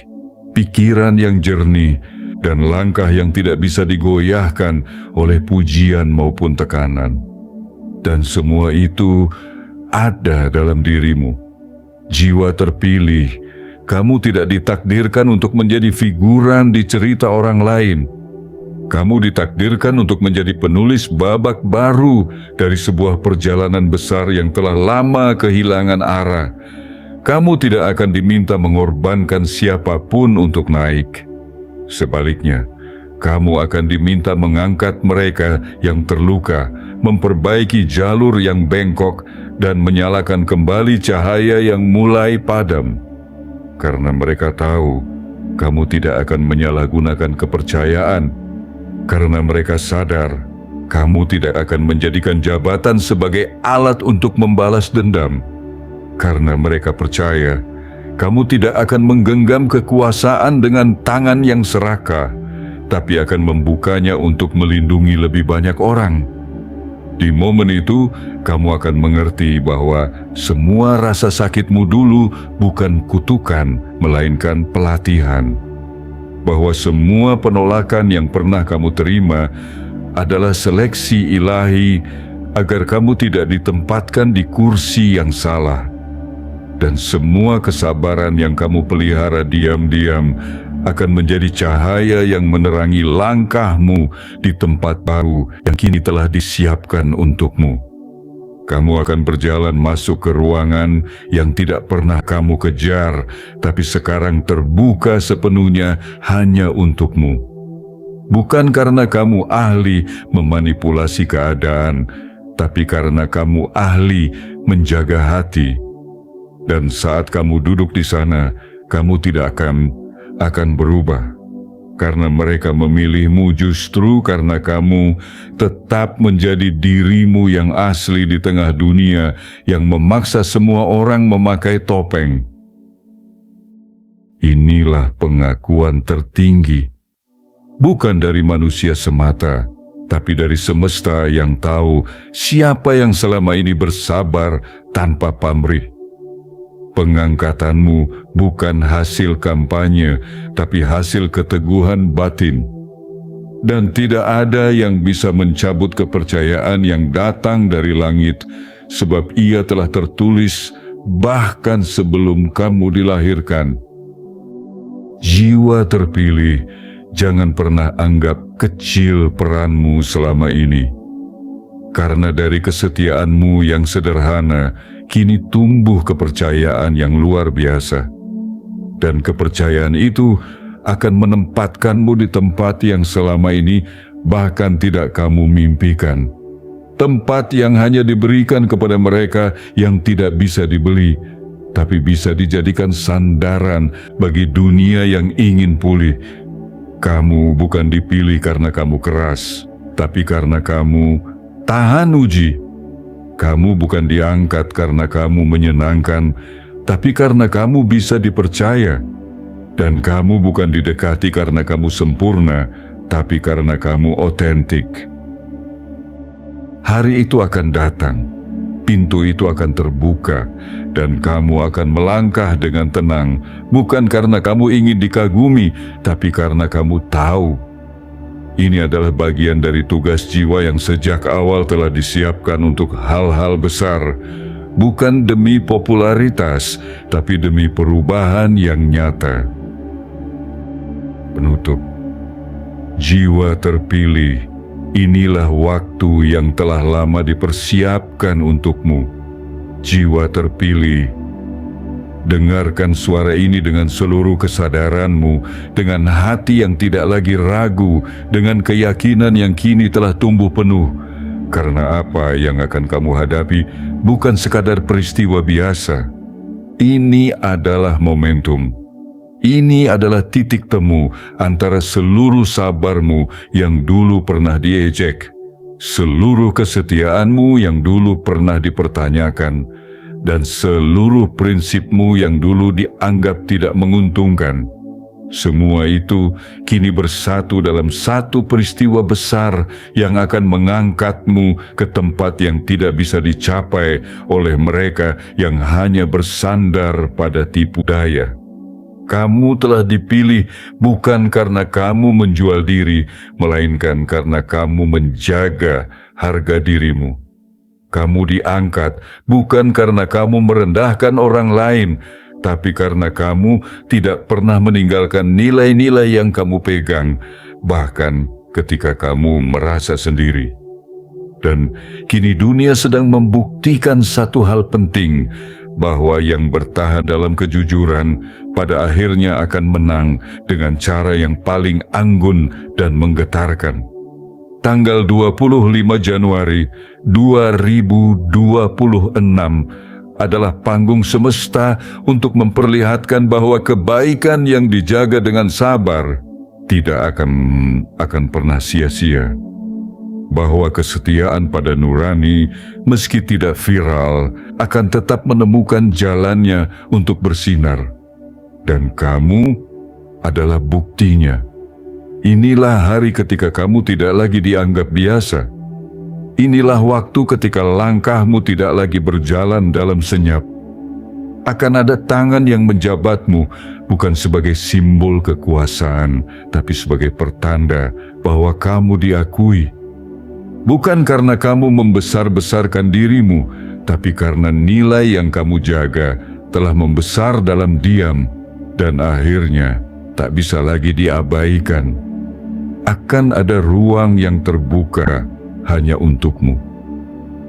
pikiran yang jernih, dan langkah yang tidak bisa digoyahkan oleh pujian maupun tekanan. Dan semua itu ada dalam dirimu. Jiwa terpilih, kamu tidak ditakdirkan untuk menjadi figuran di cerita orang lain. Kamu ditakdirkan untuk menjadi penulis babak baru dari sebuah perjalanan besar yang telah lama kehilangan arah. Kamu tidak akan diminta mengorbankan siapapun untuk naik. Sebaliknya, kamu akan diminta mengangkat mereka yang terluka, memperbaiki jalur yang bengkok, dan menyalakan kembali cahaya yang mulai padam. Karena mereka tahu, kamu tidak akan menyalahgunakan kepercayaan. Karena mereka sadar, kamu tidak akan menjadikan jabatan sebagai alat untuk membalas dendam. Karena mereka percaya, kamu tidak akan menggenggam kekuasaan dengan tangan yang serakah, tapi akan membukanya untuk melindungi lebih banyak orang. Di momen itu, kamu akan mengerti bahwa semua rasa sakitmu dulu bukan kutukan, melainkan pelatihan. Bahwa semua penolakan yang pernah kamu terima adalah seleksi ilahi agar kamu tidak ditempatkan di kursi yang salah. Dan semua kesabaran yang kamu pelihara diam-diam akan menjadi cahaya yang menerangi langkahmu di tempat baru yang kini telah disiapkan untukmu. Kamu akan berjalan masuk ke ruangan yang tidak pernah kamu kejar, tapi sekarang terbuka sepenuhnya hanya untukmu. Bukan karena kamu ahli memanipulasi keadaan, tapi karena kamu ahli menjaga hati. Dan saat kamu duduk di sana, kamu tidak akan berubah. karena mereka memilihmu justru karena kamu tetap menjadi dirimu yang asli di tengah dunia yang memaksa semua orang memakai topeng. Inilah pengakuan tertinggi, bukan dari manusia semata, tapi dari semesta yang tahu siapa yang selama ini bersabar tanpa pamrih. Pengangkatanmu bukan hasil kampanye, tapi hasil keteguhan batin. Dan tidak ada yang bisa mencabut kepercayaan yang datang dari langit, sebab ia telah tertulis bahkan sebelum kamu dilahirkan. Jiwa terpilih, jangan pernah anggap kecil peranmu selama ini. Karena dari kesetiaanmu yang sederhana, kini tumbuh kepercayaan yang luar biasa. Dan kepercayaan itu akan menempatkanmu di tempat yang selama ini bahkan tidak kamu mimpikan. Tempat yang hanya diberikan kepada mereka yang tidak bisa dibeli, tapi bisa dijadikan sandaran bagi dunia yang ingin pulih. Kamu bukan dipilih karena kamu keras, tapi karena kamu tahan uji. Kamu bukan diangkat karena kamu menyenangkan, tapi karena kamu bisa dipercaya. Dan kamu bukan didekati karena kamu sempurna, tapi karena kamu otentik. Hari itu akan datang, pintu itu akan terbuka, dan kamu akan melangkah dengan tenang, bukan karena kamu ingin dikagumi, tapi karena kamu tahu. Ini adalah bagian dari tugas jiwa yang sejak awal telah disiapkan untuk hal-hal besar, bukan demi popularitas, tapi demi perubahan yang nyata. Penutup, jiwa terpilih, inilah waktu yang telah lama dipersiapkan untukmu. Jiwa terpilih, dengarkan suara ini dengan seluruh kesadaranmu, dengan hati yang tidak lagi ragu, dengan keyakinan yang kini telah tumbuh penuh. Karena apa yang akan kamu hadapi bukan sekadar peristiwa biasa. Ini adalah momentum. Ini adalah titik temu antara seluruh sabarmu yang dulu pernah diejek, seluruh kesetiaanmu yang dulu pernah dipertanyakan, dan seluruh prinsipmu yang dulu dianggap tidak menguntungkan. Semua itu kini bersatu dalam satu peristiwa besar yang akan mengangkatmu ke tempat yang tidak bisa dicapai oleh mereka yang hanya bersandar pada tipu daya. Kamu telah dipilih bukan karena kamu menjual diri, melainkan karena kamu menjaga harga dirimu. Kamu diangkat bukan karena kamu merendahkan orang lain, tapi karena kamu tidak pernah meninggalkan nilai-nilai yang kamu pegang, bahkan ketika kamu merasa sendiri. Dan kini dunia sedang membuktikan satu hal penting, bahwa yang bertahan dalam kejujuran pada akhirnya akan menang dengan cara yang paling anggun dan menggetarkan. Tanggal 25 Januari 2026 adalah panggung semesta untuk memperlihatkan bahwa kebaikan yang dijaga dengan sabar tidak akan pernah sia-sia. Bahwa kesetiaan pada nurani, meski tidak viral, akan tetap menemukan jalannya untuk bersinar. Dan kamu adalah buktinya. Inilah hari ketika kamu tidak lagi dianggap biasa. Inilah waktu ketika langkahmu tidak lagi berjalan dalam senyap. Akan ada tangan yang menjabatmu, bukan sebagai simbol kekuasaan, tapi sebagai pertanda bahwa kamu diakui. Bukan karena kamu membesar-besarkan dirimu, tapi karena nilai yang kamu jaga telah membesar dalam diam dan akhirnya tak bisa lagi diabaikan. Akan ada ruang yang terbuka hanya untukmu.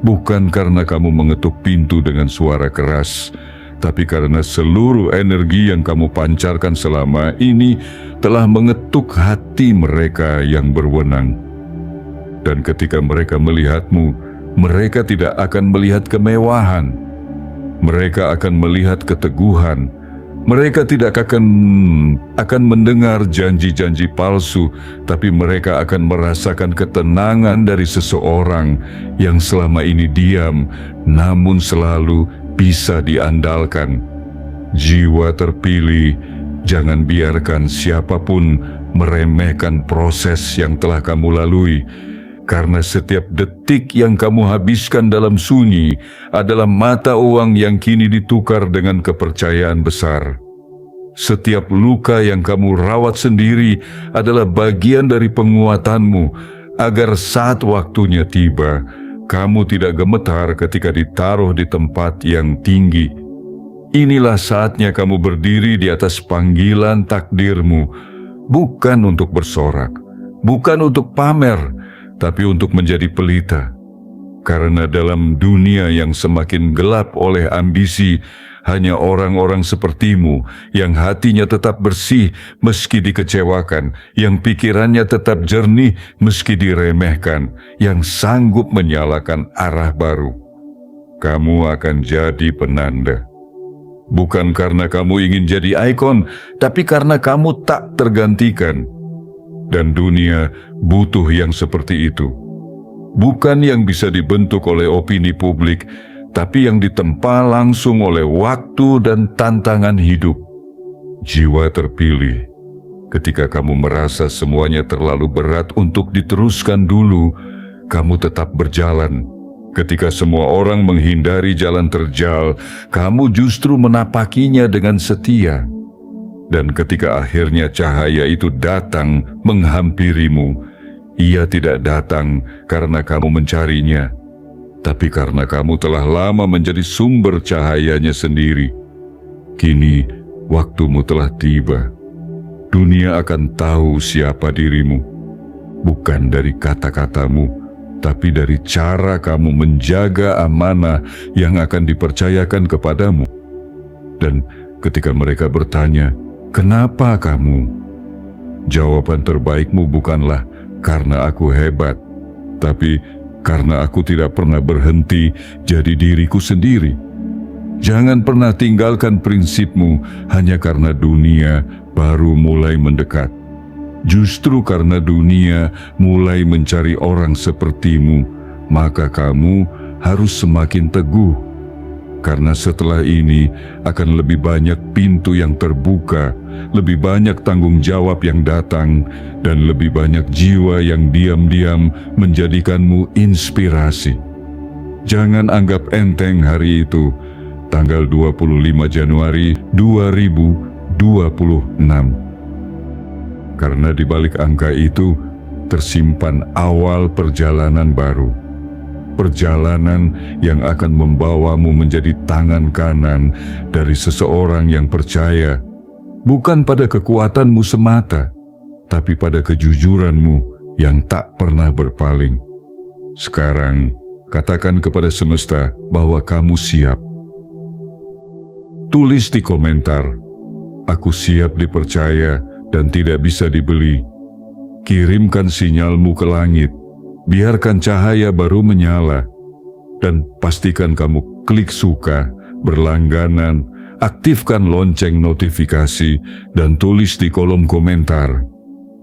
Bukan karena kamu mengetuk pintu dengan suara keras, tapi karena seluruh energi yang kamu pancarkan selama ini telah mengetuk hati mereka yang berwenang. Dan ketika mereka melihatmu, mereka tidak akan melihat kemewahan. Mereka akan melihat keteguhan, Mereka tidak akan mendengar janji-janji palsu, tapi mereka akan merasakan ketenangan dari seseorang yang selama ini diam, namun selalu bisa diandalkan. Jiwa terpilih, jangan biarkan siapapun meremehkan proses yang telah kamu lalui, karena setiap detik yang kamu habiskan dalam sunyi adalah mata uang yang kini ditukar dengan kepercayaan besar. Setiap luka yang kamu rawat sendiri adalah bagian dari penguatanmu, agar saat waktunya tiba, kamu tidak gemetar ketika ditaruh di tempat yang tinggi. Inilah saatnya kamu berdiri di atas panggilan takdirmu, bukan untuk bersorak, bukan untuk pamer, tapi untuk menjadi pelita. Karena dalam dunia yang semakin gelap oleh ambisi, hanya orang-orang sepertimu yang hatinya tetap bersih meski dikecewakan, yang pikirannya tetap jernih meski diremehkan, yang sanggup menyalakan arah baru. Kamu akan jadi penanda. Bukan karena kamu ingin jadi ikon, tapi karena kamu tak tergantikan. Dan dunia butuh yang seperti itu. Bukan yang bisa dibentuk oleh opini publik, tapi yang ditempa langsung oleh waktu dan tantangan hidup. Jiwa terpilih, ketika kamu merasa semuanya terlalu berat untuk diteruskan dulu, kamu tetap berjalan. Ketika semua orang menghindari jalan terjal, kamu justru menapakinya dengan setia. Dan ketika akhirnya cahaya itu datang menghampirimu, ia tidak datang karena kamu mencarinya, tapi karena kamu telah lama menjadi sumber cahayanya sendiri. Kini waktumu telah tiba. Dunia akan tahu siapa dirimu, bukan dari kata-katamu, tapi dari cara kamu menjaga amanah yang akan dipercayakan kepadamu. Dan ketika mereka bertanya, "Kenapa kamu?" Jawaban terbaikmu bukanlah karena aku hebat, tapi karena aku tidak pernah berhenti jadi diriku sendiri. Jangan pernah tinggalkan prinsipmu hanya karena dunia baru mulai mendekat. Justru karena dunia mulai mencari orang sepertimu, maka kamu harus semakin teguh. Karena setelah ini akan lebih banyak pintu yang terbuka, lebih banyak tanggung jawab yang datang, dan lebih banyak jiwa yang diam-diam menjadikanmu inspirasi. Jangan anggap enteng hari itu, tanggal 25 Januari 2026. Karena di balik angka itu tersimpan awal perjalanan baru. Perjalanan yang akan membawamu menjadi tangan kanan dari seseorang yang percaya, bukan pada kekuatanmu semata, tapi pada kejujuranmu yang tak pernah berpaling. Sekarang, katakan kepada semesta bahwa kamu siap. Tulis di komentar, "Aku siap dipercaya dan tidak bisa dibeli." Kirimkan sinyalmu ke langit. Biarkan cahaya baru menyala, dan pastikan kamu klik suka, berlangganan, aktifkan lonceng notifikasi, dan tulis di kolom komentar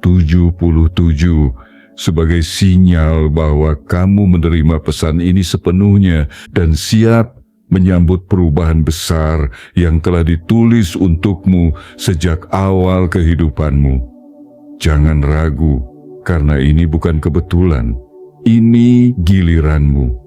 77 sebagai sinyal bahwa kamu menerima pesan ini sepenuhnya dan siap menyambut perubahan besar yang telah ditulis untukmu sejak awal kehidupanmu. Jangan ragu, karena ini bukan kebetulan. Ini giliranmu.